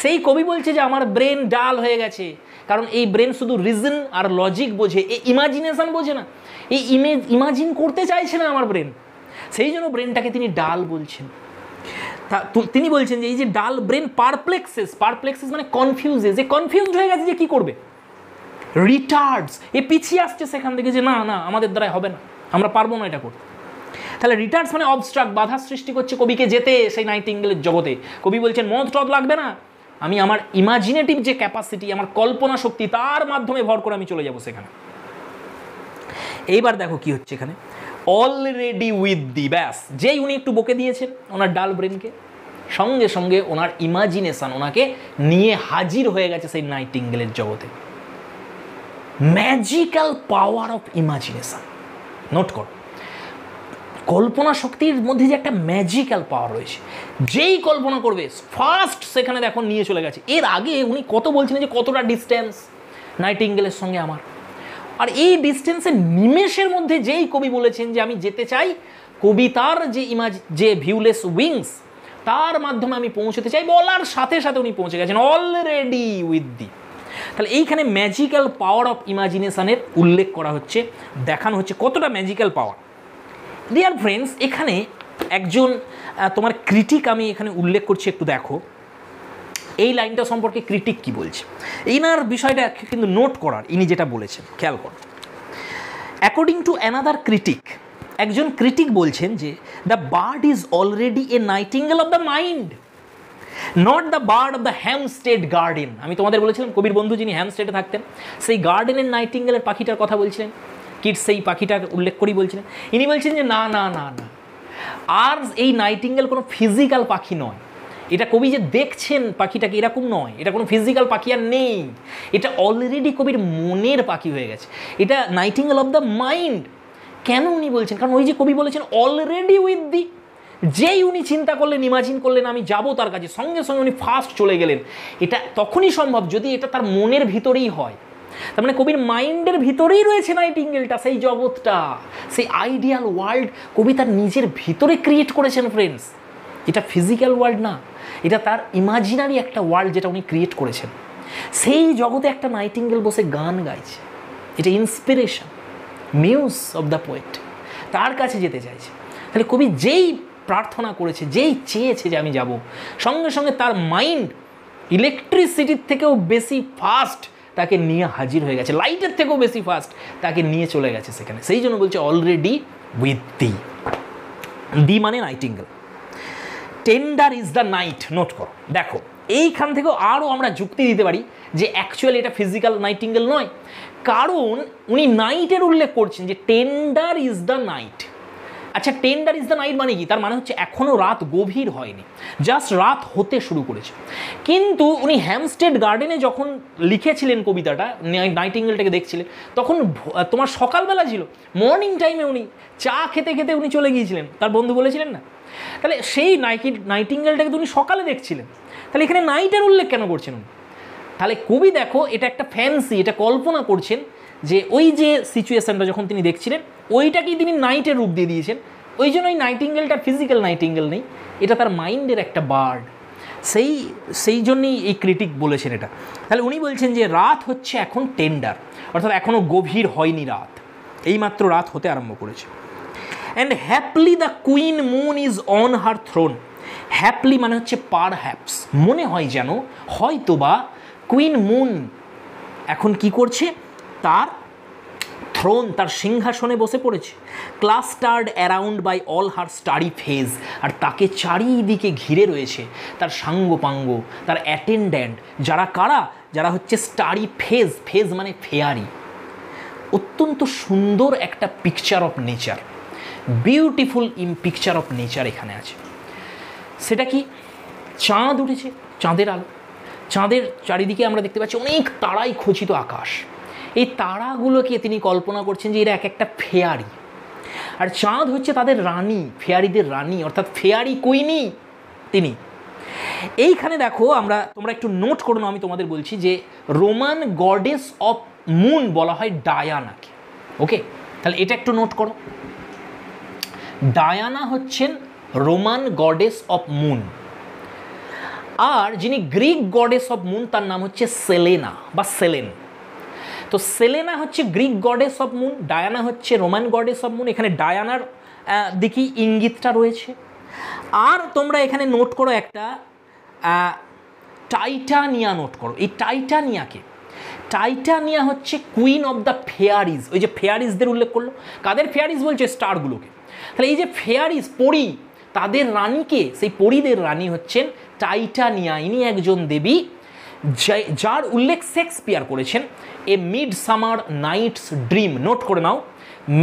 সেই কবি বলছে যে আমার ব্রেন ডাল হয়ে গেছে, কারণ এই ব্রেন শুধু রিজন আর লজিক বোঝে, এই ইমাজিনেশন বোঝে না, এই ইমাজিন করতে চাইছে না আমার ব্রেন। সেই জন্য ব্রেনটাকে তিনি ডাল বলছেন। তিনি বলছেন যে এই যে ডাল ব্রেন পারপ্লেক্সেস, পারপ্লেক্সেস মানে কনফিউজেস, যে কনফিউজড হয়ে গেছে যে কি করবে। রিটার্ডস, এ পিছিয়ে আসছে সেখান থেকে, যে না না আমাদের দ্বারাই হবে না, আমরা পারবো না এটা করতে। তাহলে রিটার্ডস মানে অবস্ট্রাক্ট, বাধা সৃষ্টি করছে কবিকে যেতে সেই নাইটিঙ্গেলের জগতে। কবি বলছেন মদ টদ লাগবে না, আমি আমার ইমাজিনেটিভ যে ক্যাপাসিটি, আমার কল্পনা শক্তি, তার মাধ্যমে ভর করে আমি চলে যাব সেখানে। এইবার দেখো কি হচ্ছে এখানে, অলরেডি উইথ দি, ব্যাস যেই উনি একটু বকে দিয়েছেন ওনার ডাল ব্রেনকে, সঙ্গে সঙ্গে ওনার ইমাজিনেশন ওনাকে নিয়ে হাজির হয়ে গেছে সেই নাইটিঙ্গেলের জগতে। Magical power of imagination, note করো। কল্পনা শক্তির মধ্যে যে একটা ম্যাজিক্যাল পাওয়ার রয়েছে, যেই কল্পনা করবে ফার্স্ট সেখানে দেখো নিয়ে চলে গেছে। এর আগে উনি কত বলছিলেন যে কতটা ডিস্টেন্স নাইটিঙ্গেলের সঙ্গে আমার, আর এই ডিস্টেন্সের নিমেষের মধ্যে যেই কবি বলেছেন যে আমি যেতে চাই, কবিতার যে যে ভিউলেস উইংস, তার মাধ্যমে আমি পৌঁছতে চাই, বলার সাথে সাথে উনি পৌঁছে গেছেন অলরেডি উইথ দি। তাহলে এইখানে ম্যাজিক্যাল পাওয়ার অফ ইমাজিনেশনের উল্লেখ করা হচ্ছে, দেখানো হচ্ছে কতটা ম্যাজিক্যাল পাওয়ার। ডিয়ার ফ্রেন্ডস, এখানে একজন তোমার ক্রিটিক আমি এখানে উল্লেখ করছি, একটু দেখো এই লাইনটা সম্পর্কে ক্রিটিক কি বলছে। ইনার বিষয়টা কিন্তু নোট করার, ইনি যেটা বলেছেন খেয়াল করো। অ্যাকর্ডিং টু অ্যানাদার ক্রিটিক, একজন ক্রিটিক বলছেন যে the bird is already a nightingale of the mind, not the bird of the Hampstead garden. আমি তোমাদের বলেছিলাম কবির বন্ধু যিনি হ্যামস্টেডে থাকতেন, সেই গার্ডেনের নাইটিঙ্গেলের পাখিটার কথা বলছিলেন, কিড সেই পাখিটার উল্লেখ করেই বলছিলেন। ইনি বলছেন যে না না না না, আর এই নাইটিঙ্গেল কোনো ফিজিক্যাল পাখি নয়, এটা কবি যে দেখছেন পাখিটাকে এরকম নয়, এটা কোনো ফিজিক্যাল পাখি আর নেই, এটা অলরেডি কবির মনের পাখি হয়ে গেছে, এটা নাইটিঙ্গেল অফ দ্য মাইন্ড। কেন উনি বলছেন? কারণ ওই যে কবি বলেছেন অলরেডি উইথ দি, যেই উনি চিন্তা করলেন, ইমাজিন করলেন আমি যাব তার কাছে, সঙ্গে সঙ্গে উনি ফার্স্ট চলে গেলেন। এটা তখনই সম্ভব যদি এটা তার মনের ভিতরেই হয়। তার মানে কবির মাইন্ডের ভিতরেই রয়েছে নাইটিঙ্গেলটা, সেই জগৎটা, সেই আইডিয়াল ওয়ার্ল্ড কবি তার নিজের ভিতরে ক্রিয়েট করেছেন ফ্রেন্ডস। এটা ফিজিক্যাল ওয়ার্ল্ড না, এটা তার ইমাজিনারি একটা ওয়ার্ল্ড যেটা উনি ক্রিয়েট করেছেন। সেই জগতে একটা নাইটিঙ্গেল বসে গান গাইছে, এটা inspiration, muse of the poet, তার কাছে যেতে চাইছে। তাহলে কবি যেই প্রার্থনা করেছে, যেই চেয়েছে যে আমি যাব, সঙ্গে সঙ্গে তার মাইন্ড ইলেকট্রিসিটির থেকেও বেশি ফাস্ট তাকে নিয়ে হাজির হয়ে গেছে, লাইটের থেকেও বেশি ফাস্ট তাকে নিয়ে চলে গেছে সেখানে। সেই জন্য বলছে অলরেডি উইথ দি, দি মানে nightingale. Tender is the night, note করো। দেখো এইখান থেকেও আরও আমরা যুক্তি দিতে পারি যে অ্যাকচুয়ালি এটা ফিজিক্যাল নাইটিঙ্গেল নয়, কারণ উনি নাইটের উল্লেখ করছেন যে টেন্ডার ইজ দ্য নাইট। আচ্ছা, টেন্ডার ইজ দ্য নাইট মানে কি? তার মানে হচ্ছে এখনও রাত গভীর হয়নি, জাস্ট রাত হতে শুরু করেছে। কিন্তু উনি হ্যামস্টেড গার্ডেনে যখন লিখেছিলেন কবিতাটা, নাইটিঙ্গেলটাকে দেখছিলেন, তখন তোমার সকালবেলা ছিল, মর্নিং টাইমে উনি চা খেতে খেতে উনি চলে গিয়েছিলেন, তার বন্ধু বলেছিলেন না। তাহলে সেই নাইটিঙ্গেলটাকে তো উনি সকালে দেখছিলেন, তাহলে এখানে নাইটের উল্লেখ কেন করছেন উনি? তাহলে কবি দেখো এটা একটা ফ্যান্সি, এটা কল্পনা করছেন যে ওই যে সিচুয়েশনটা যখন তিনি দেখছিলেন ওইটাকেই তিনি নাইটের রূপ দিয়ে দিয়েছেন। ওই জন্য ওই নাইটিঙ্গেলটা ফিজিক্যাল নাইটিঙ্গেল নেই, এটা তার মাইন্ডের একটা বার্ড। সেই জন্যই এই ক্রিটিক বলেছেন এটা। তাহলে উনি বলছেন যে রাত হচ্ছে এখন টেন্ডার, অর্থাৎ এখনও গভীর হয়নি রাত, এইমাত্র রাত হতে আরম্ভ করেছে। And haply the queen moon is on her throne. Haply মানে হচ্ছে পার হ্যাপস, মনে হয় যেন, হয়তো বা কুইন মুন এখন কি করছে, তার থ্রোন, তার সিংহাসনে বসে পড়েছে। Clustered around by all her starry fays, আর তাকে চারিদিকে ঘিরে রয়েছে তার সাঙ্গপাঙ্গ, তার অ্যাটেন্ড্যান্ট, যারা কারা, যারা হচ্ছে স্টারি ফেজ, ফেজ মানে ফেয়ারি। অত্যন্ত সুন্দর একটা picture of nature, beautiful picture of nature এখানে আছে। সেটা কি? চাঁদ উঠেছে, চাঁদের আলো, চাঁদের চারিদিকে আমরা দেখতে পাচ্ছি অনেক তারাই খচিত আকাশ। এই তারাগুলোকে তিনি কল্পনা করছেন যে এরা এক একটা ফেয়ারি, আর চাঁদ হচ্ছে তাদের রানী, ফেয়ারিদের রানী, অর্থাৎ ফেয়ারি কুইনি তিনি। এইখানে দেখো তোমরা একটু নোট করো না, আমি তোমাদের বলছি যে রোমান গডেস অফ মুন বলা হয় ডায়ানাকে। ওকে, তাহলে এটা একটু নোট করো। ডায়ানা হচ্ছেন রোমান গডেস অফ মুন, আর যিনি গ্রিক গডেস অফ মুন তার নাম হচ্ছে সেলেনা বা সেলেন। তো সেলেনা হচ্ছে Greek goddess of moon, Diana হচ্ছে রোমান গডেস অফ মুন। এখানে ডায়ানার দিকেই ইঙ্গিতটা রয়েছে। আর তোমরা এখানে নোট করো একটা টাইটানিয়া, নোট করো এই টাইটানিয়াকে। টাইটানিয়া হচ্ছে কুইন অফ দ্য ফেয়ারিজ। ওই যে ফেয়ারিজদের উল্লেখ করলো, কাদের ফেয়ারিজ বলছে? স্টারগুলোকে। তাহলে এই যে ফেয়ারিজ, পরী, তাদের রানীকে, সেই পরীদের রানী হচ্ছেন টাইটানিয়া। ইনি একজন দেবী যার উল্লেখ শেক্সপিয়ার করেছেন A Midsummer Night's Dream. Note করে নাও,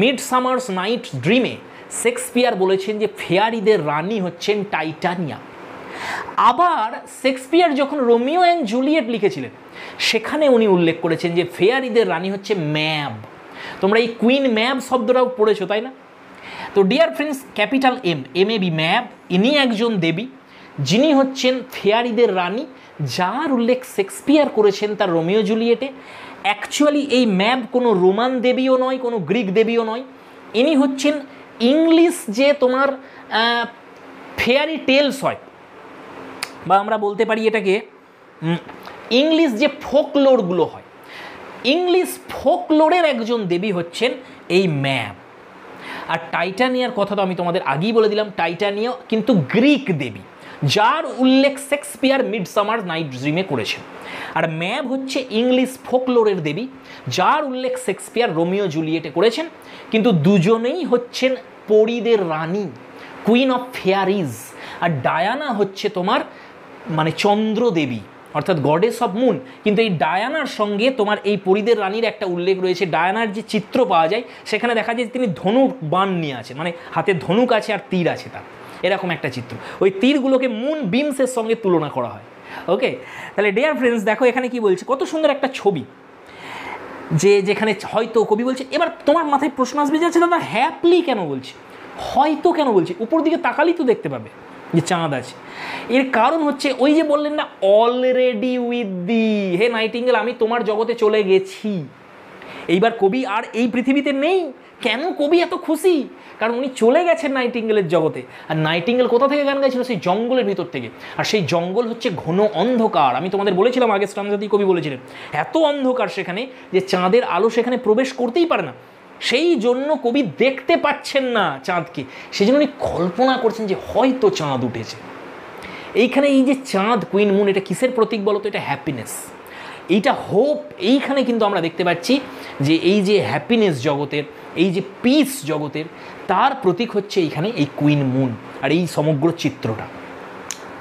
মিড সামার্স নাইট ড্রিমে শেক্সপিয়ার বলেছেন যে ফেয়ারিদের রানী হচ্ছেন টাইটানিয়া। আবার শেক্সপিয়ার যখন রোমিও অ্যান্ড জুলিয়েট লিখেছিলেন সেখানে উনি উল্লেখ করেছেন যে ফেয়ারিদের রানী হচ্ছে ম্যাব। তোমরা এই কুইন ম্যাব শব্দটাও পড়েছো তাই না? তো dear friends, capital M A B, ম্যাব, ইনি একজন দেবী যিনি হচ্ছেন ফেয়ারিদের রানী, যার উল্লেখ শেক্সপিয়ার করেছেন তার রোমিও জুলিয়েটে। অ্যাকচুয়ালি এই ম্যাব কোনো রোমান দেবীও নয়, কোনো গ্রিক দেবীও নয়, ইনি হচ্ছেন ইংলিশ যে তোমার ফেয়ারি টেলস হয়, বা আমরা বলতে পারি এটাকে ইংলিশ যে ফোকলোরগুলো হয়, ইংলিশ ফোকলোরের একজন দেবী হচ্ছেন এই ম্যাব। আর টাইটানিয়ার কথা তো আমি তোমাদের আগেই বলে দিলাম, টাইটানিয়া কিন্তু গ্রিক দেবী, যার উল্লেখ শেক্সপিয়ার মিডসামার নাইট ড্রিমে করেছেন। আর ম্যাব হচ্ছে ইংলিশ ফোকলোরের দেবী, যার উল্লেখ শেক্সপিয়ার রোমিও জুলিয়েটে করেছেন। কিন্তু দুজনেই হচ্ছেন পরীদের রানী, কুইন অফ ফেয়ারিজ। আর ডায়ানা হচ্ছে তোমার মানে চন্দ্রদেবী, অর্থাৎ গডেস অফ মুন। কিন্তু এই ডায়ানার সঙ্গে তোমার এই পরীদের রানীর একটা উল্লেখ রয়েছে। ডায়ানার যে চিত্র পাওয়া যায় সেখানে দেখা যায় তিনি ধনুক বাণ নিয়ে আছেন, মানে হাতে ধনুক আছে আর তীর আছে তার, এরকম একটা চিত্র। ওই তীরগুলোকে মুন বিমসের সঙ্গে তুলনা করা হয়। ওকে, তাহলে ডিয়ার ফ্রেন্ডস দেখো এখানে কি বলছে, কত সুন্দর একটা ছবি, যে যেখানে হয়তো কবি বলছে। এবার তোমার মাথায় প্রশ্ন আসবে যে আচ্ছা দাদা হ্যাপলি কেন বলছে, হয়তো কেন বলছে? উপর দিকে তাকালেই তো দেখতে পাবে যে চাঁদ আছে। এর কারণ হচ্ছে ওই যে বললেন না, অলরেডি উইথ দি, হে নাইটিঙ্গেল আমি তোমার জগতে চলে গেছি। এইবার কবি আর এই পৃথিবীতে নেই। কেন কবি এত খুশি? কারণ উনি চলে গেছেন নাইটিঙ্গেলের জগতে। আর নাইটিঙ্গেল কোথা থেকে গান গাইছিল? সেই জঙ্গলের ভিতর থেকে। আর সেই জঙ্গল হচ্ছে ঘন অন্ধকার। আমি তোমাদের বলেছিলাম আগে, স্টামজাতি কবি বলেছিলেন এত অন্ধকার সেখানে যে চাঁদের আলো সেখানে প্রবেশ করতেই পারে না। সেই জন্য কবি দেখতে পাচ্ছেন না চাঁদকে, সেই জন্য উনি কল্পনা করছেন যে হয়তো চাঁদ উঠেছে। এইখানে এই যে চাঁদ, কুইন মুন, এটা কিসের প্রতীক বলো তো? এটা হ্যাপিনেস, এইটা হোপ। এইখানে কিন্তু আমরা দেখতে পাচ্ছি যে এই যে হ্যাপিনেস জগতের, এই যে পিস জগতের, তার প্রতীক হচ্ছে এইখানে এই কুইন মুন আর এই সমগ্র চিত্রটা।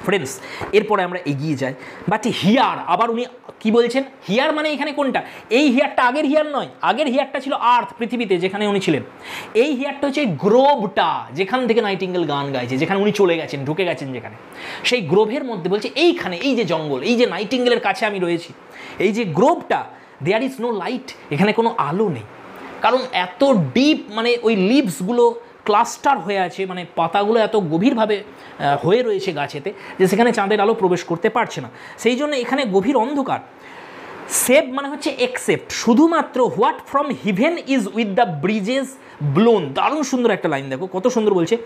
ফ্রেন্ডস, এরপরে আমরা এগিয়ে যাই। বাট হিয়ার আবার উনি কি বলছেন? হিয়ার মানে এখানে কোনটা? এই হিয়ারটা আগের হিয়ার নয়, আগের হিয়ারটা ছিল আর্থ, পৃথিবীতে যেখানে উনি ছিলেন। এই হিয়ারটা হচ্ছে গ্রোভটা, যেখান থেকে নাইটিঙ্গেল গান গাইছে, যেখানে উনি চলে গেছেন, ঢুকে গেছেন যেখানে। সেই গ্রোভের মধ্যে বলছে এইখানে, এই যে জঙ্গল, এই যে নাইটিঙ্গেলের কাছে আমি রয়েছি, এই যে গ্রোভটা, দেয়ার ইজ নো লাইট, এখানে কোনো আলো নেই। কারণ এত ডিপ, মানে ওই লিভসগুলো ক্লাস্টার হয়ে আছে, মানে পাতাগুলো এত গভীরভাবে হয়ে রয়েছে গাছেতে, যে সেখানে চাঁদের আলো প্রবেশ করতে পারছে না। সেই জন্য এখানে গভীর অন্ধকার। সেভ মানে হচ্ছে একসেপ্ট, শুধুমাত্র what from heaven is with the Bridges blown. দারুণ সুন্দর একটা লাইন, দেখো কত সুন্দর বলছে।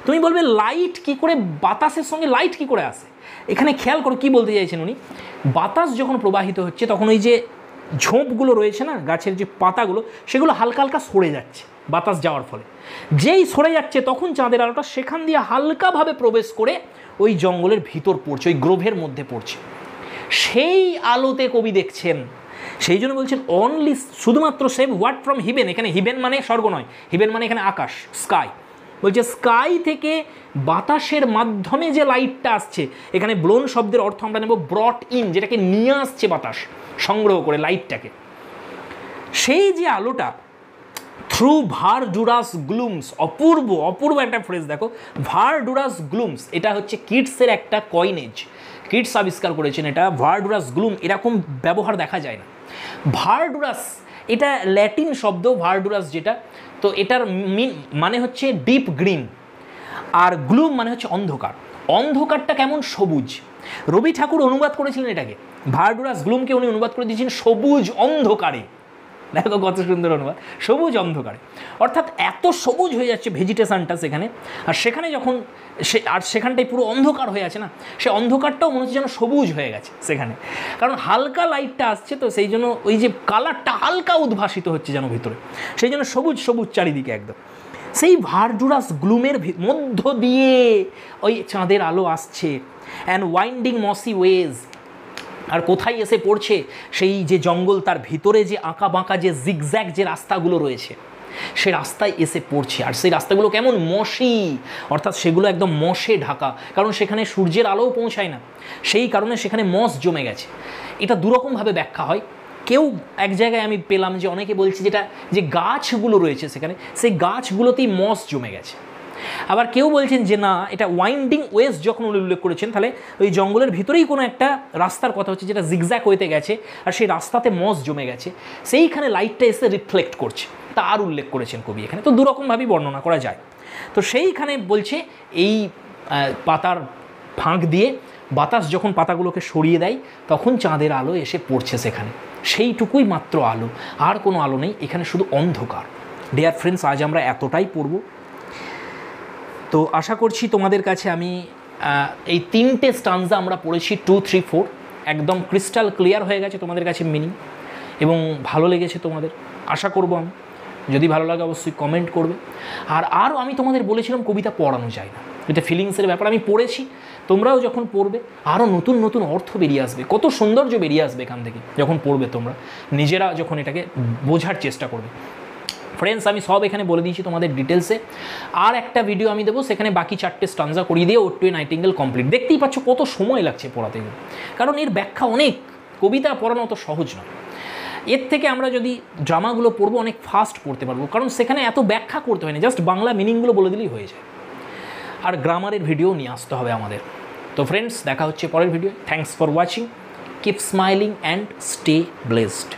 তুমি বলবে লাইট কি করে, বাতাসের সঙ্গে লাইট কি করে আসে? এখানে খেয়াল করো কি বলতে চাইছেন উনি। বাতাস যখন প্রবাহিত হচ্ছে তখন ওই যে ঝোপগুলো রয়েছে না, গাছের যে পাতাগুলো, সেগুলো হালকা হালকা সরে যাচ্ছে বাতাস যাওয়ার ফলে। যেই সরে যাচ্ছে তখন চাঁদের আলোটা সেখান দিয়ে হালকাভাবে প্রবেশ করে ওই জঙ্গলের ভিতর পড়ছে, ওই গ্রোভের মধ্যে পড়ছে। সেই আলোতে কবি দেখছেন। সেই জন্য বলছেন অনলি, শুধুমাত্র সেভ হোয়াট ফ্রম হিভেন। এখানে হিভেন মানে স্বর্গ নয়, হিভেন মানে এখানে আকাশ, স্কাই। বলছে স্কাই থেকে বাতাসের মাধ্যমে যে লাইটটা আসছে, এখানে ব্লোন শব্দের অর্থ আমরা নেব ব্রট ইন, যেটাকে নিয়ে আসছে বাতাস সংগ্রহ করে লাইটটাকে। সেই যে আলোটা থ্রু ভারডুরাস গ্লুমস, অপূর্ব অপূর্ব একটা ফ্রেজ দেখো, ভারডুরাস গ্লুমস। এটা হচ্ছে কিটসের একটা কয়েনেজ, কিটস আবিষ্কার করেছেন এটা। ভারডুরাস গ্লুম এরকম ব্যবহার দেখা যায় না। ভারডুরাস এটা ল্যাটিন শব্দ, ভারডুরাস যেটা, তো এটার মানে হচ্ছে ডিপ গ্রিন, আর গ্লুম মানে হচ্ছে অন্ধকার। অন্ধকারটা কেমন? সবুজ। রবি ঠাকুর অনুবাদ করেছিলেন এটাকে, ভারডুরাস গ্লুমকে উনি অনুবাদ করে দিয়েছেন সবুজ অন্ধকারে। দেখো কত সুন্দর অনুবাদ, সবুজ অন্ধকারে। অর্থাৎ এত সবুজ হয়ে যাচ্ছে ভেজিটেশনটা সেখানে, আর সেখানে যখন সেখানটাই পুরো অন্ধকার হয়ে আছে না, সে অন্ধকারটাও মনে হচ্ছে যেন সবুজ হয়ে গেছে সেখানে, কারণ হালকা লাইটটা আসছে, তো সেই জন্য ওই যে কালারটা হালকা উদ্ভাসিত হচ্ছে যেন ভিতরে, সেই জন্য সবুজ সবুজ চারিদিকে একদম। সেই ভারডুরাস গ্লুমের মধ্য দিয়ে ওই চাঁদের আলো আসছে। অ্যান্ড ওয়াইন্ডিং মসি ওয়েজ, আর কোথায় এসে পড়ছে? সেই যে জঙ্গল, তার ভিতরে যে আঁকা বাঁকা যে জিগজ্যাগ যে রাস্তাগুলো রয়েছে, সে রাস্তায় এসে পড়ছে। আর সেই রাস্তাগুলো কেমন? মশি, অর্থাৎ সেগুলো একদম মশে ঢাকা, কারণ সেখানে সূর্যের আলোও পৌঁছায় না, সেই কারণে সেখানে মশ জমে গেছে। এটা দুরকমভাবে ব্যাখ্যা হয়। কেউ এক জায়গায় আমি পেলাম যে অনেকে বলছে যেটা যে গাছগুলো রয়েছে সেখানে, সেই গাছগুলোতেই মশ জমে গেছে। আবার কেউ বলছেন যে না, এটা ওয়াইন্ডিং ওয়েজ যখন উনি উল্লেখ করেছেন, তাহলে ওই জঙ্গলের ভিতরেই কোনো একটা রাস্তার কথা হচ্ছে যেটা জিগজ্যাগ হইতে গেছে, আর সেই রাস্তাতে মস জমে গেছে, সেইখানে লাইটটা এসে রিফ্লেক্ট করছে, তার উল্লেখ করেছেন কবি এখানে। তো দুরকমভাবেই বর্ণনা করা যায়। তো সেইখানে বলছে এই পাতার ফাঁক দিয়ে বাতাস যখন পাতাগুলোকে সরিয়ে দেয়, তখন চাঁদের আলো এসে পড়ছে সেখানে, সেইটুকুই মাত্র আলো, আর কোনো আলো নেই এখানে, শুধু অন্ধকার। ডিয়ার ফ্রেন্ডস, আজ আমরা এতটাই পড়ব। তো আশা করছি তোমাদের কাছে আমি এই 3টে স্টানজা আমরা পড়েছি 2, 3, 4, একদম ক্রিস্টাল ক্লিয়ার হয়ে গেছে তোমাদের কাছে মিনিং, এবং ভালো লেগেছে তোমাদের, আশা করব আমি। যদি ভালো লাগে অবশ্যই কমেন্ট করবে। আরও আমি তোমাদের বলেছিলাম কবিতা পড়ানো যায় না, এটা ফিলিংসের ব্যাপার। আমি পড়েছি, তোমরাও যখন পড়বে আরও নতুন নতুন অর্থ বেরিয়ে আসবে, কত সৌন্দর্য বেরিয়ে আসবে এখান থেকে যখন পড়বে তোমরা, নিজেরা যখন এটাকে বোঝার চেষ্টা করবে। ফ্রেন্ডস, আমি সব এখানে বলে দিয়েছি তোমাদের ডিটেলসে। আর একটা ভিডিও আমি দেবো, সেখানে বাকি 4টে স্টানজা করিয়ে দিয়ে ode to a nightingale complete. দেখতেই পাচ্ছ কত সময় লাগছে পড়াতে, কারণ এর ব্যাখ্যা অনেক, কবিতা পড়ানো অত সহজ নয়। এর থেকে আমরা যদি ড্রামাগুলো পড়বো অনেক ফাস্ট পড়তে পারবো, কারণ সেখানে এত ব্যাখ্যা করতে হয় না, জাস্ট বাংলা মিনিংগুলো বলে দিলেই হয়ে যায়। আর গ্রামারের ভিডিও নিয়ে আসতে হবে আমাদের। তো ফ্রেন্ডস, দেখা হচ্ছে পরের video. Thanks for watching, keep smiling and stay blessed.